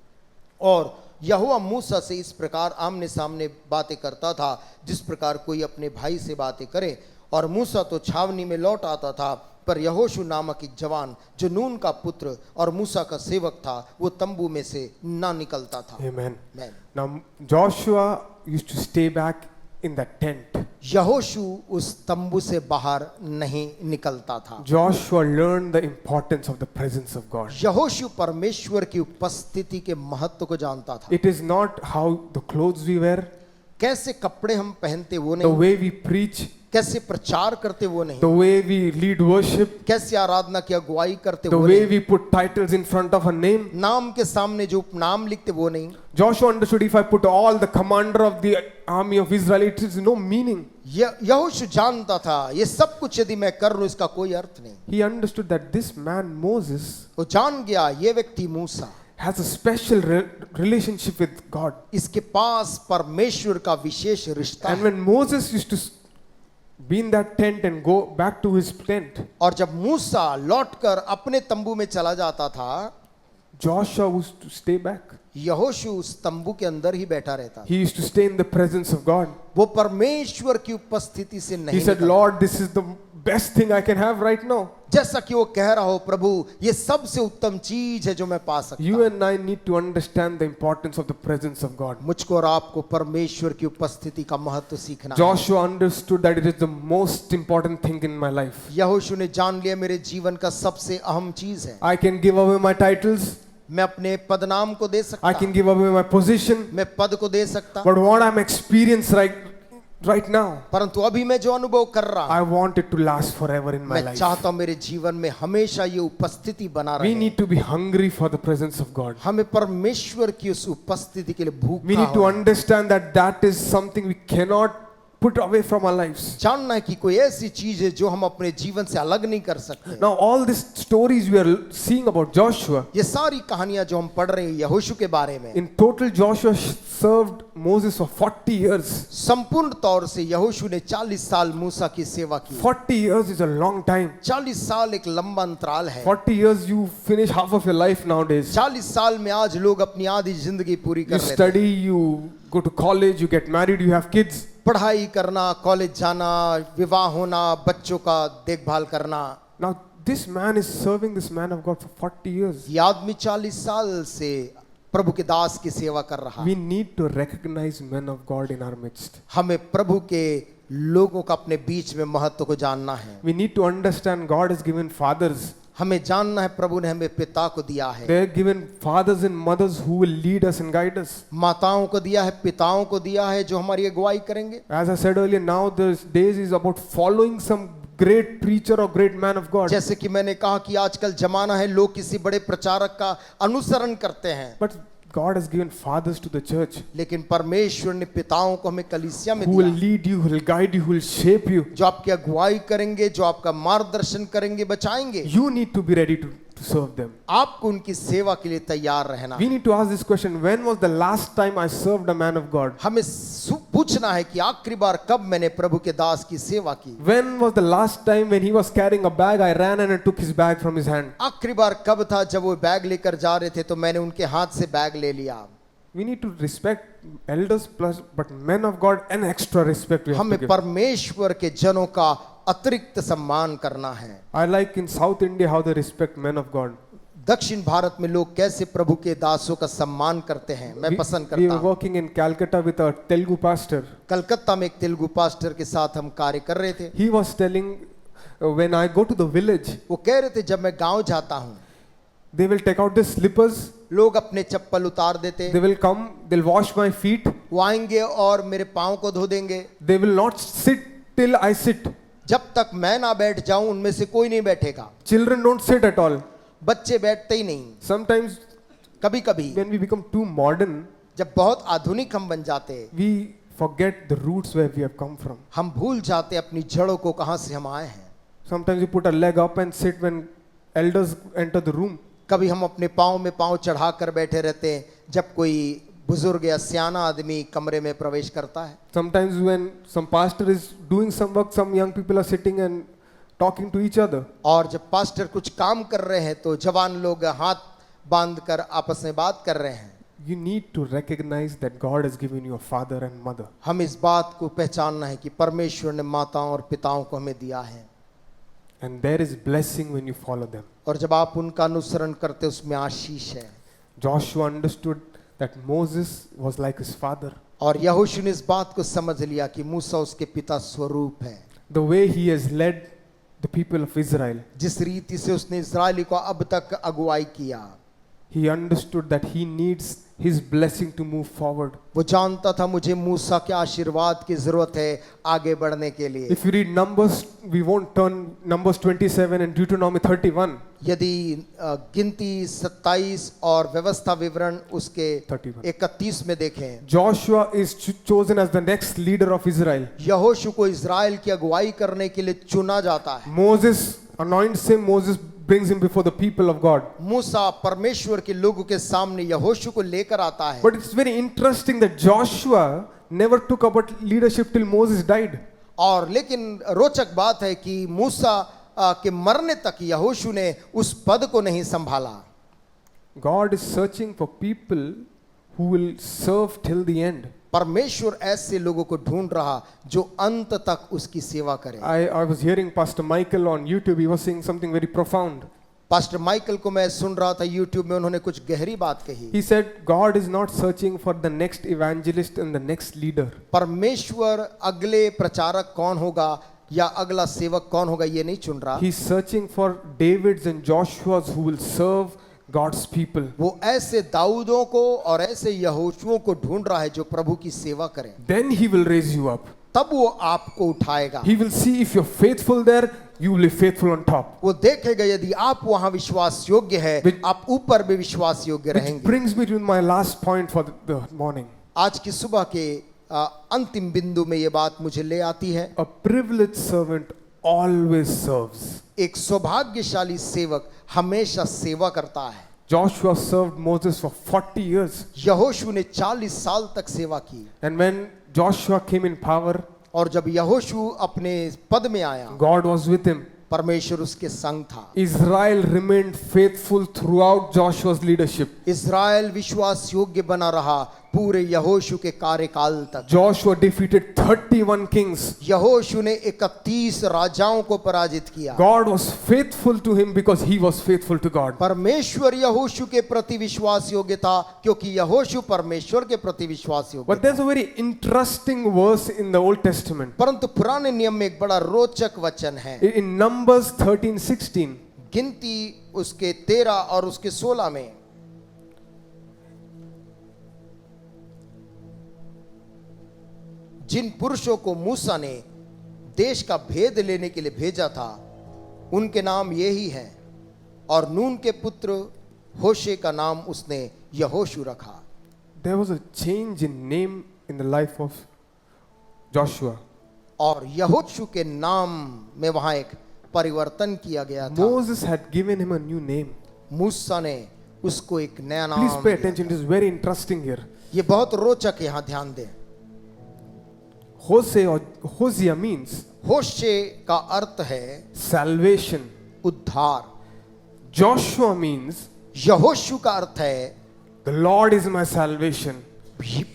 और यहोवा मूसा से इस प्रकार आमने सामने बातें करता था जिस प्रकार कोई अपने भाई से बातें करे। और मूसा तो छावनी में लौट आता था पर यहोशू नामक एक जवान जो नून का पुत्र और मूसा का सेवक था वो तंबू में से ना निकलता था। Amen. Amen. Now, Joshua used to stay back in that tent. यहोशू उस तंबू से बाहर नहीं निकलता था। Joshua learned the importance of the presence of God. यहोशू परमेश्वर की उपस्थिति के महत्व को जानता था। It is not how the clothes we wear, कैसे कपड़े हम पहनते वो the नहीं, way we preach, कैसे प्रचार करते वो नहीं, the way we lead worship, कैसे आराधना की अगुवाई करते the वो way नहीं, we put titles in front of a name. नाम के सामने जो उपनाम लिखते वो नहीं। Joshua understood, if I put all the commander of the army of Israel, it is no meaning. यहोशू जानता था ये सब कुछ यदि मैं कर लूं इसका कोई अर्थ नहीं। He understood that this man Moses वो जान गया ये व्यक्ति मूसा has a special relationship with God. इसके पास परमेश्वर का विशेष रिश्ता And है। when Moses used to be in that tent and go back to his tent, और जब मूसा लौटकर अपने तंबू में चला जाता था, Joshua used to stay back. यहोशू उस तंबू के अंदर ही बैठा रहता था। He used to stay in the presence of God. वो परमेश्वर की उपस्थिति से He नहीं said, निकलता। Lord, this is the best thing I can have right now. जैसा कि वो कह रहा हो, प्रभु ये सबसे उत्तम चीज है जो मैं पा सकता You हूं। and I need to understand the importance of the presence of God. मुझको और आपको परमेश्वर की उपस्थिति का महत्व सीखना है। Joshua understood that it is the most important thing in my life. यहोशू ने जान लिया मेरे जीवन का सबसे अहम चीज है। I can give away my titles, मैं अपने पदनाम को दे सकता, I can give away my position, मैं पद को दे सकता, but what I'm experiencing right now, परंतु अभी मैं जो अनुभव कर रहा हूं, I want it to last forever in my मैं life. चाहता हूं मेरे जीवन में हमेशा ये उपस्थिति बना We रहे। need to be hungry for the presence of God. हमें परमेश्वर की उस उपस्थिति के लिए भूख We need to understand that that is something we cannot put away from our lives. जानना है कि कोई ऐसी चीज है जो हम अपने जीवन से अलग नहीं कर सकते। Now all these stories we are seeing about Joshua, ये सारी कहानियां जो हम पढ़ रहे हैं यहोशू के बारे में, in total Joshua served Moses for 40 years. संपूर्ण तौर से यहोशू ने 40 साल मूसा की सेवा की। 40 years is a long time. 40 साल एक लंबा अंतराल है। 40 years you finish half of your life nowadays. 40 साल में आज लोग अपनी आधी जिंदगी पूरी You कर लेते हैं। study, you go to college, you get married, you have kids. पढ़ाई करना, कॉलेज जाना, विवाह होना, बच्चों का देखभाल करना। Now this man is serving this man of God for 40 years. ये आदमी 40 साल से प्रभु के दास की सेवा कर रहा है। We need to recognize men of God in our midst. हमें प्रभु के लोगों का अपने बीच में महत्व को जानना है। We need to understand God has given fathers. हमें जानना है प्रभु ने हमें पिता को दिया है, They have given fathers and mothers who will lead us and guide us. माताओं को दिया है, पिताओं को दिया है जो हमारी अगुवाई करेंगे। As I said earlier, now the days is about following some great preacher or great man of God. जैसे कि मैंने कहा कि आजकल जमाना है लोग किसी बड़े प्रचारक का अनुसरण करते हैं, But God has given fathers to the church लेकिन परमेश्वर ने पिताओं को हमें कलीसिया में who will दिया, lead you, who will guide you, who will shape you. जो आपकी अगुवाई करेंगे, जो आपका मार्गदर्शन करेंगे, बचाएंगे। You need to be ready to serve them. आपको उनकी सेवा के लिए तैयार रहना। We need to ask this question, when was the last time I served a man of God? हमें पूछना है कि आखिरी बार कब मैंने प्रभु के दास की सेवा की। When was the last time when he was carrying a bag, I ran and I took his bag from his hand? आखिरी बार कब था जब वो बैग लेकर जा रहे थे तो मैंने उनके हाथ से बैग ले लिया। We need to respect elders plus, but men of God, an extra respect we have to हमें give. परमेश्वर के जनों का अतिरिक्त सम्मान करना है। I like in South India how they respect men of God. दक्षिण भारत में लोग कैसे प्रभु के दासों का सम्मान करते हैं, मैं पसंद We करता were हूँ। working in Calcutta with a Telugu pastor. Calcutta में एक तेलुगु पास्टर के साथ हम कार्य कर रहे थे। He was telling, when I go to the village, वो कह रहे थे जब मैं गांव जाता हूँ they will take out their slippers, लोग अपने चप्पल उतार देते, they will come, they'll wash my feet, वो आएंगे और मेरे पाँव को धो देंगे। they will not sit till I sit. जब तक मैं ना बैठ जाऊं उनमें से कोई नहीं बैठेगा। Children don't sit at all. बच्चे बैठते ही नहीं। Sometimes कभी कभी when we become too modern, जब बहुत आधुनिक हम बन जाते हैं, we forget the roots where we have come from. हम भूल जाते हैं अपनी जड़ों को, कहां से हम आए हैं। Sometimes you put a leg up and sit when elders enter the room. कभी हम अपने पाँव में पाँव चढ़ा कर बैठे रहते हैं जब कोई बुजुर्ग या सियाना आदमी कमरे में प्रवेश करता है। Sometimes when some pastor is doing some work, some young people are sitting and talking to each other. और जब पास्टर कुछ काम कर रहे हैं तो जवान लोग हाथ बांध कर आपस में बात कर रहे हैं। You need to recognize that God has given you a father and mother. हम इस बात को पहचानना है कि परमेश्वर ने माताओं और पिताओं को हमें दिया है, And there is blessing when you follow them. और जब आप उनका अनुसरण करते उसमें आशीष है। Joshua understood that Moses was like his father. और यहोशू ने इस बात को समझ लिया कि मूसा उसके पिता स्वरूप है। The way he has led the people of Israel, जिस रीति से उसने इस्राएली को अब तक अगुवाई किया, he understood that he needs his blessing to move forward. वो जानता था मुझे मूसा के आशीर्वाद की जरूरत है आगे बढ़ने के लिए। If you read Numbers, we won't turn Numbers 27 and Deuteronomy 31. यदि गिनती 27 और व्यवस्था विवरण उसके 31 31 में देखें, Joshua is chosen as the next leader of Israel. यहोशू को इजराइल की अगुवाई करने के लिए चुना जाता है। Moses anoints him, Moses brings him before the people of God. मूसा परमेश्वर के लोगों के सामने यहोशू को लेकर आता है। But it's very interesting that Joshua never took about leadership till Moses died. और लेकिन रोचक बात है कि मूसा के मरने तक यहोशू ने उस पद को नहीं संभाला। God is searching for people who will serve till the end. परमेश्वर ऐसे लोगों को ढूंढ रहा जो अंत तक उसकी सेवा करें। I was hearing Pastor Michael on YouTube. He was saying something very profound. Pastor Michael को मैं सुन रहा था यूट्यूब में, उन्होंने कुछ गहरी बात कही। He said God is not searching for the next evangelist and the next leader. परमेश्वर अगले प्रचारक कौन होगा या अगला सेवक कौन होगा ये नहीं चुन रहा। He's searching for Davids and Joshuas who will serve God's people. वो ऐसे दाऊदों को और ऐसे यहोशुओं को ढूंढ रहा है जो प्रभु की सेवा करें। Then he will raise you up. तब वो आपको उठाएगा। He will see if you're faithful there, you will be faithful on top. वो देखेगा यदि आप वहां विश्वास योग्य है, Which- आप ऊपर भी विश्वास योग्य Which रहेंगे। brings me to my last point for the morning. आज की सुबह के अंतिम बिंदु में ये बात मुझे ले आती है। A privileged servant always serves. एक सौभाग्यशाली सेवक हमेशा सेवा करता है। Joshua served Moses for 40 years. यहोशू ने 40 साल तक सेवा की And when Joshua came in power, और जब यहोशू अपने पद में आया, God was with him. परमेश्वर उसके संग था। Israel remained faithful throughout Joshua's leadership. इस्राएल विश्वास योग्य बना रहा पूरे यहोशू के कार्यकाल तक। Joshua defeated 31 kings. यहोशू ने 31 राजाओं को पराजित किया। God was faithful to him because he was faithful to God. परमेश्वर यहोशू के प्रति विश्वास योग्य था क्योंकि यहोशू परमेश्वर के प्रति विश्वास योग्य But there's a very interesting verse in the Old Testament. परंतु पुराने नियम में एक बड़ा रोचक वचन है। In Numbers 13:16, गिनती उसके 13 और उसके 16 में जिन पुरुषों को मूसा ने देश का भेद लेने के लिए भेजा था उनके नाम यही हैं, और नून के पुत्र होशे का नाम उसने यहोशू रखा। there was a change in name in the life of Joshua. और यहोशू के नाम में वहां एक परिवर्तन किया गया था। Moses had given him a new name. मूसा ने उसको एक नया नाम Please pay दिया। attention, it is very interesting here. ये बहुत रोचक है, यहाँ ध्यान दें। Hosea or Hosea means होशे का अर्थ है salvation. उद्धार। Joshua means यहोशू का अर्थ है the Lord is my salvation.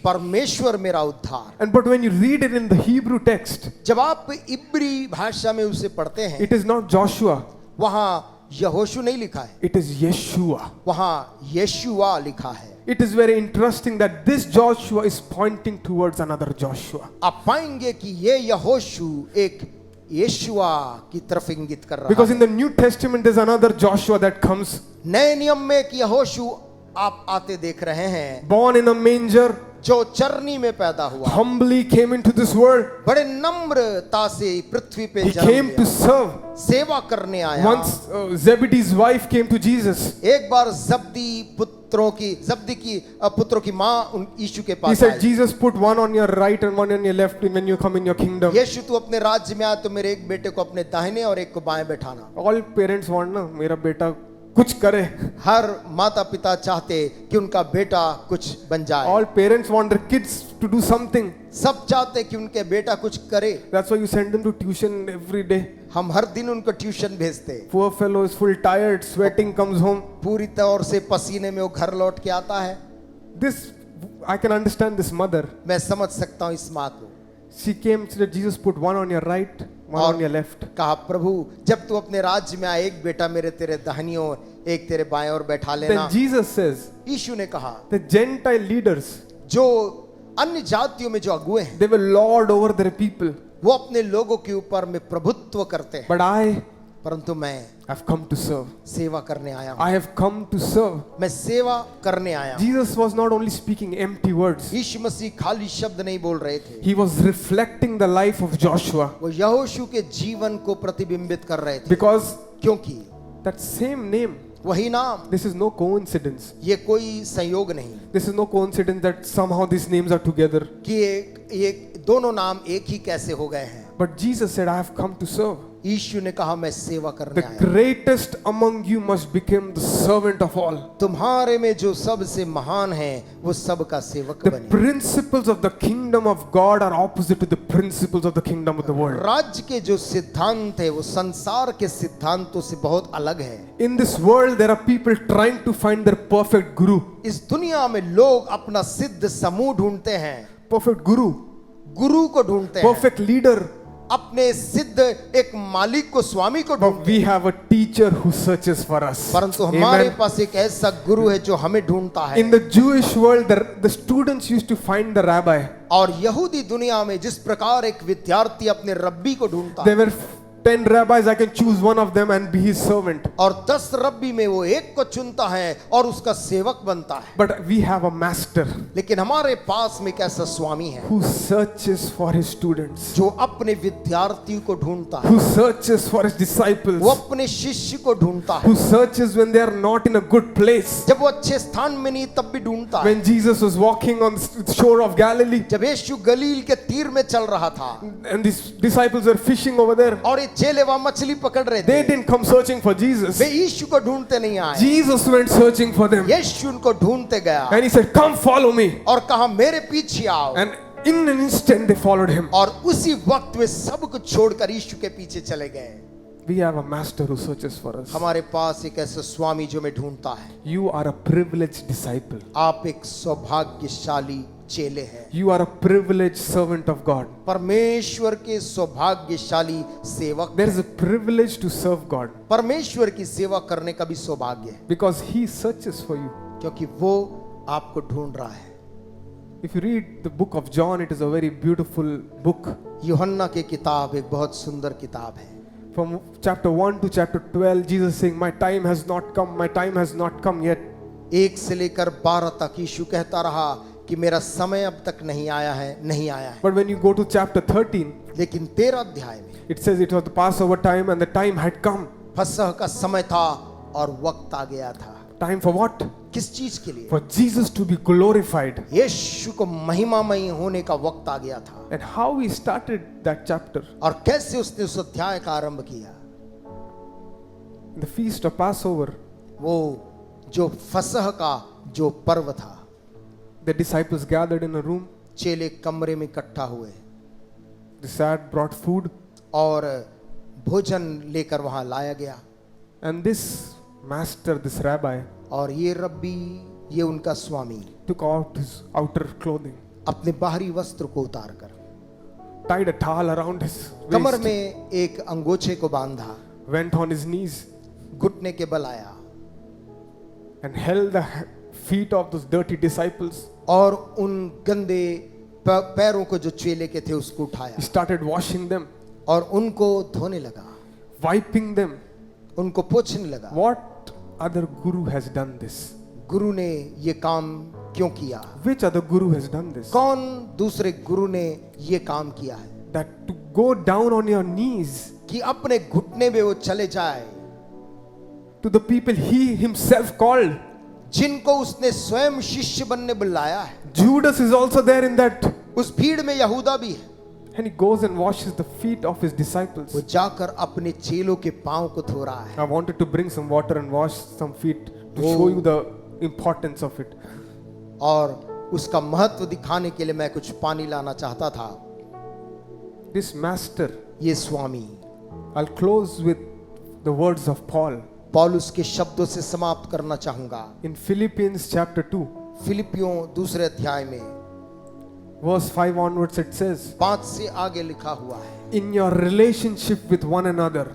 परमेश्वर मेरा उद्धार। And but when you read it in the Hebrew text, जब आप इब्री भाषा में उसे पढ़ते हैं, it is not Joshua, वहां यहोशू नहीं लिखा है, it is Yeshua. वहां यशुआ लिखा है। It is very interesting that this Joshua is pointing towards another Joshua. आप पाएंगे कि ये यहोशू एक यशुआ की तरफ इंगित कर रहा Because है। in the New Testament there's another Joshua that comes, नए नियम में एक यहोशू आप आते देख रहे हैं born in a manger, जो चरनी में पैदा हुआ, humbly came into this world. बड़े नम्रता से पृथ्वी पे He जन्म came to लिया, serve. सेवा करने आया। Once Zebedee's wife came to Jesus. एक बार जब्दी पुत्रों की माँ यीशु के He pass said, I. Jesus, put one on your right and one on your left when you come in your kingdom. यीशु तू अपने राज्य में आ तो मेरे एक बेटे को अपने दाहिने और एक को बाएं बैठाना। All parents want ना मेरा बेटा कुछ करे. हर माता पिता चाहते कि उनका बेटा कुछ बन जाए। All parents want their kids to do something. सब चाहते कि उनके बेटा कुछ करे। That's why you send them to tuition every day. हम हर दिन उनको ट्यूशन भेजते। Poor fellow is full tired, sweating, comes home. पूरी तौर से पसीने में वो घर लौट के आता है। This, I can understand this mother. मैं समझ सकता हूँ इस माँ को। She came, said, Jesus, put one on your right, one on your left. कहा प्रभु जब तू अपने राज्य में आए, एक बेटा मेरे तेरे दाहिनी ओर, एक तेरे बाएं ओर बैठा लेना। Then Jesus says, यीशु ने कहा the Gentile leaders, जो अन्य जातियों में जो अगुए हैं they will lord over their people. वो अपने लोगों के ऊपर में प्रभुत्व करते हैं, But I परंतु मैं I've come to serve. सेवा करने आया हूँ, I have come to serve. मैं सेवा करने आया हूँ। Jesus was not only speaking empty words, यीशु मसीह खाली शब्द नहीं बोल रहे थे, he was reflecting the life of Joshua, वो यहोशू के जीवन को प्रतिबिंबित कर रहे थे, because क्योंकि that same name, वही नाम, this is no coincidence. ये कोई संयोग नहीं This is no coincidence that somehow these names are together. कि ये दोनों नाम एक ही कैसे हो गए हैं। But Jesus said, I have come to serve. यीशु ने कहा मैं सेवा करने The आया हूँ। greatest among you must become the servant of all. तुम्हारे में जो सबसे महान है वो सबका सेवक The बने। principles of the kingdom of God are opposite to the principles of the kingdom of the world. राज्य के जो सिद्धांत है वो संसार के सिद्धांतों से बहुत अलग है। In this world, there are people trying to find their perfect guru. इस दुनिया में लोग अपना सिद्ध समूह ढूंढते हैं, Perfect guru, गुरु को ढूंढते हैं, perfect leader. अपने सिद्ध एक मालिक को, स्वामी को But ढूंढते we हैं। have a teacher who searches for us. परंतु हमारे Amen. पास एक ऐसा गुरु है जो हमें ढूंढता है। In the Jewish world, the students used to find the rabbi. और यहूदी दुनिया में जिस प्रकार एक विद्यार्थी अपने रब्बी को ढूंढता There है, were 10 rabbis, I can choose one of them and be his servant. और 10 रब्बी में वो एक को चुनता है और उसका सेवक बनता है। But we have a master लेकिन हमारे पास में एक ऐसा स्वामी है who searches for his students, जो अपने विद्यार्थियों को ढूंढता है, who searches for his वो disciples, अपने शिष्य को ढूंढता है। who searches when they are not in a good place. जब वो अच्छे स्थान में नहीं तब भी ढूंढता है। When Jesus was walking on the shore of Galilee जब यीशु गलील के तीर में चल रहा था and these disciples were fishing over there, और ये चेले वहां मछली पकड़ रहे they थे, didn't come searching for Jesus. वे यीशु को ढूंढते नहीं आए, Jesus went searching for them. यीशु उनको ढूंढते गया And he said, come follow me. और कहा मेरे पीछे आओ। And in an instant they followed him. और उसी वक्त वे सब कुछ छोड़कर यीशु के पीछे चले गए। We have a master who searches for us. हमारे पास एक ऐसा स्वामी जो हमें ढूंढता है। You are a privileged disciple. आप एक सौभाग्यशाली चेले हैं, You are a privileged servant of God. परमेश्वर के सौभाग्यशाली सेवक There is हैं। a privilege to serve God परमेश्वर की सेवा करने का भी सौभाग्य है, because he searches for you. क्योंकि वो आपको ढूंढ रहा है। If you read the book of John, it is a very beautiful book. यूहन्ना की किताब एक बहुत सुंदर किताब है। From chapter 1 to chapter 12, Jesus saying, my time has not come, my time has not come yet. 1 से लेकर 12 तक यीशु कहता रहा कि मेरा समय अब तक नहीं आया है, नहीं आया है। But when you go to chapter 13, लेकिन 13 अध्याय में it says it was the Passover time and the time had come. फसह का समय था और वक्त आ गया था। Time for what? किस चीज के लिए? For Jesus to be glorified. यीशु को महिमामय होने का वक्त आ गया था। And how he started that chapter. और कैसे उसने उस अध्याय का आरंभ किया? The feast of Passover, वो जो फसह का जो पर्व था, the disciples gathered in a room. चेले कमरे में इकट्ठा हुए They sat, brought food. और भोजन लेकर वहां लाया गया। And this master, this rabbi, और ये रब्बी, ये उनका स्वामी took out his outer clothing, अपने बाहरी वस्त्र को उतार कर tied a towel around his Qamar waist, में एक अंगोछे को बांधा, went on his knees घुटने के बल आया and held the feet of those dirty disciples. और उन गंदे पैरों को जो चेले के थे उसको उठाया He started washing them, और उनको धोने लगा, wiping them. उनको पोंछने लगा। What other guru has done this? गुरु ने ये काम क्यों किया? Which other guru has done this? कौन दूसरे गुरु ने ये काम किया है That to go down on your knees कि अपने घुटने में वो चले जाए, to the people he himself called. जिनको उसने स्वयं शिष्य बनने बुलाया है। Judas is also there in that. उस भीड़ में यहूदा भी है। And he goes and washes the feet of his disciples. वो जाकर अपने चेलों के पांव को धो रहा है। I wanted to bring some water and wash some feet to Oh. show you the importance of it. और उसका महत्व दिखाने के लिए मैं कुछ पानी लाना चाहता था। This master, ये स्वामी, I'll close with the words of Paul. पौलुस के शब्दों से समाप्त करना चाहूंगा। In Philippians chapter 2, फिलिपियों दूसरे अध्याय में verse 5 onwards, it says, 5 से आगे लिखा हुआ है, in your relationship with one another,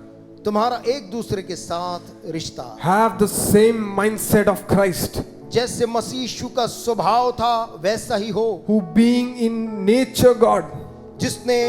तुम्हारा एक दूसरे के साथ रिश्ता have the same mindset of Christ, जैसे मसीह यीशु का स्वभाव था वैसा ही हो, who being in nature God, जिसने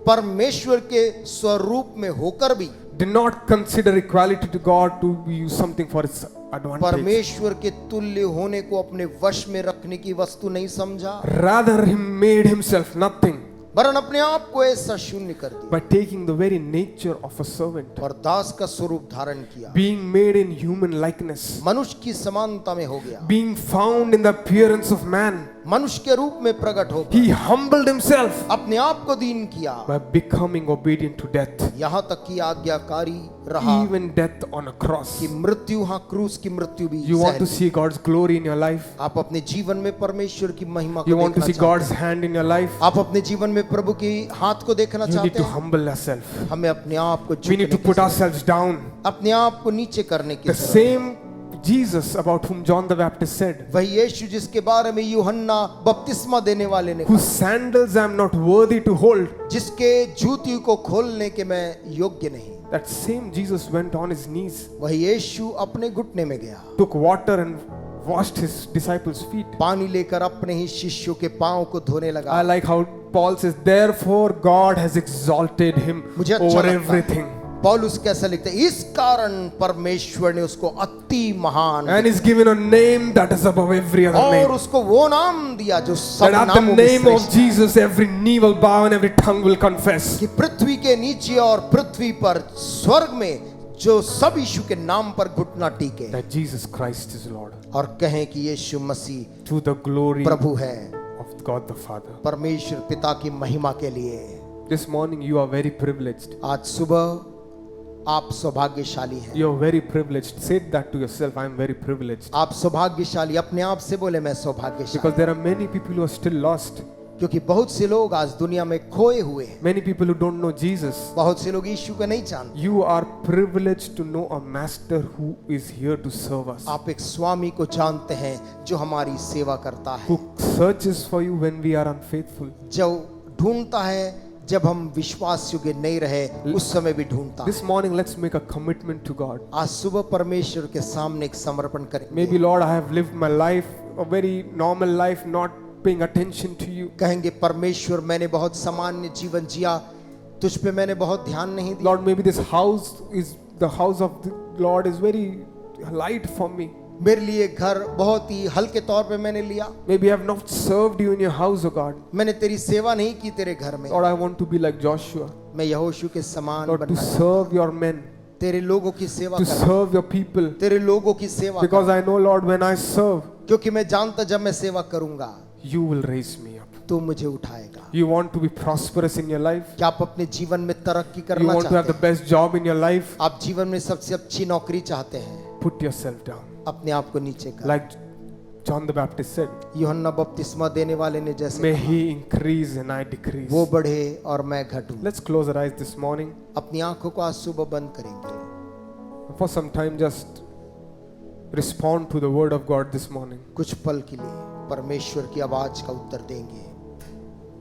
परमेश्वर के स्वरूप में होकर भी did not consider equality to God to use something for its advantage. परमेश्वर के तुल्य होने को अपने वश में रखने की वस्तु नहीं समझा, Rather, he made himself nothing वरन अपने आप को ऐसा शून्य कर दिया by taking the very nature of a servant, और दास का स्वरूप धारण किया, being made in human likeness, मनुष्य की समानता में हो गया, being found in the appearance of man. मनुष्य के रूप में प्रकट हो He humbled himself अपने आप को दीन किया, by becoming obedient to death, यहाँ तक कि आज्ञाकारी रहा even death on a cross. कि मृत्यु, हाँ क्रूस की मृत्यु भी You want to सहन। see God's glory in your life? आप अपने जीवन में परमेश्वर की महिमा को You want to देखना see चाहते God's हैं, hand in your life? आप अपने जीवन में प्रभु की हाथ को देखना You need चाहते to हैं, humble yourself. हमें अपने आप को We need to झुकने put की ourselves down. जरूरत- अपने आप को नीचे करने की The जरूरत है। same Jesus about whom John the Baptist said, वही यीशु जिसके बारे में यूहन्ना बपतिस्मा देने वाले ने whose sandals I am not worthy to hold. जिसके जूती को खोलने के मैं योग्य नहीं, That same Jesus went on his knees, वही यीशु अपने घुटने में गया, took water and washed his disciples' feet. पानी लेकर अपने ही शिष्यों के पांव को धोने I लगा। like how Paul says, therefore God has exalted him मुझे अच्छा over लगता है। everything पौलुस कैसा लिखता है, इस कारण परमेश्वर ने उसको अति महान and is given a name that is above every other और name. उसको वो नाम दिया जो सब That at the नामों में name of श्रेष्ठ है, Jesus every knee will bow and every tongue will confess. कि पृथ्वी के नीचे और पृथ्वी पर स्वर्ग में जो सब यीशु के नाम पर घुटना टीके That Jesus Christ is Lord, और कहें कि यीशु मसीह to the glory प्रभु है, of God the Father. परमेश्वर पिता की महिमा के लिए। This morning you are very privileged. आज सुबह आप सौभाग्यशाली हैं, You are very privileged. Say that to yourself. I am very privileged. आप सौभाग्यशाली, अपने आप से बोले मैं सौभाग्यशाली, Because there are many people who are still lost. क्योंकि बहुत से लोग आज दुनिया में खोए हुए हैं, Many people who don't know Jesus. बहुत से लोग यीशु को नहीं जानते। You are privileged to know a master who is here to serve us, आप एक स्वामी को जानते हैं जो हमारी सेवा करता है, who searches for you when we are unfaithful. जो ढूंढता है जब हम विश्वास योग्य नहीं रहे उस समय भी ढूंढता है। This morning, let's make a commitment to God. आज सुबह परमेश्वर के सामने एक समर्पण करेंगे। Maybe, Lord, I have lived my life, a very normal life, not paying attention to you. कहेंगे परमेश्वर मैंने बहुत सामान्य जीवन जिया, तुझ पे मैंने बहुत ध्यान नहीं दिया। Lord, maybe this house is the house of the Lord is very light for me. मेरे लिए घर बहुत ही हल्के तौर पे मैंने लिया, Maybe I have not served you in your house, O God. मैंने तेरी सेवा नहीं की तेरे घर में। Lord, I want to be like Joshua. मैं यहोशू के समान Lord, to बनना, serve your men, तेरे लोगों की सेवा to करना, serve your people. तेरे लोगों की सेवा Because करना, I know, Lord, when I serve, क्योंकि मैं जानता जब मैं सेवा करूंगा you will raise me up. तो मुझे उठाएगा। You want to be prosperous in your life? क्या आप अपने जीवन में तरक्की You करना want to have चाहते the हैं? best job in your life? आप जीवन में सबसे अच्छी नौकरी चाहते हैं? Put yourself down. अपने आप को नीचे कर। Like John the Baptist said, यूहन्ना बपतिस्मा देने वाले ने जैसे may कहा, he increase and I decrease. वो बढ़े और मैं घटूं। Let's close our eyes this morning. अपनी आंखों को आज सुबह बंद करेंगे, For some time, just respond to the word of God this morning. कुछ पल के लिए परमेश्वर की आवाज का उत्तर देंगे।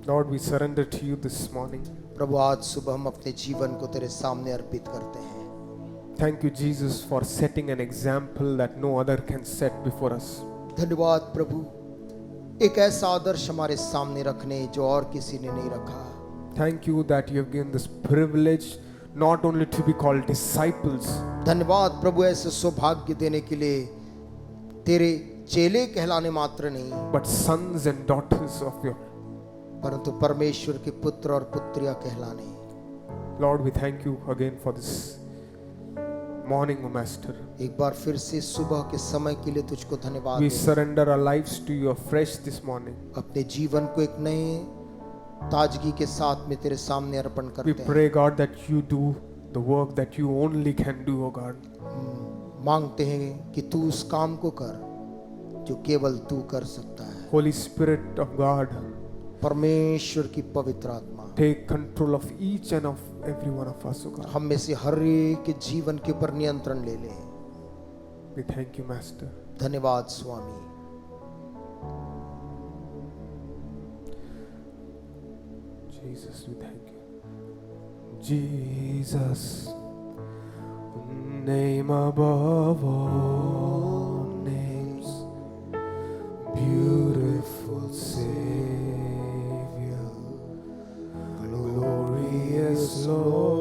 Lord, we surrender to you this morning. प्रभु आज सुबह हम अपने जीवन को तेरे सामने अर्पित करते हैं। Thank you, Jesus, for setting an example that no other can set before us. धन्यवाद प्रभु, एक ऐसा आदर्श हमारे सामने रखने जो और किसी ने नहीं रखा। Thank you that you have given this privilege not only to be called disciples, धन्यवाद प्रभु ऐसे सौभाग्य देने के लिए, तेरे चेले कहलाने मात्र नहीं but sons and daughters of your. परंतु परमेश्वर के पुत्र और पुत्रियां कहलाने। Lord, we thank you again for this morning, O Master. एक बार फिर से सुबह के समय के लिए तुझको धन्यवाद We देते हैं। surrender our lives to you afresh this morning. अपने जीवन को एक नए ताजगी के साथ में तेरे सामने अर्पण We करते हैं। pray, God, that you do the work that you only can do, O God. मांगते हैं कि तू उस काम को कर जो केवल तू कर सकता है। Holy Spirit of God, परमेश्वर की पवित्र आत्मा take control of each and of every one of us, O God. हम में से हर एक के जीवन के ऊपर नियंत्रण ले ले। We thank you, Master. धन्यवाद स्वामी। Jesus, we thank you. Jesus, name above all names, beautiful Savior, glorious Lord.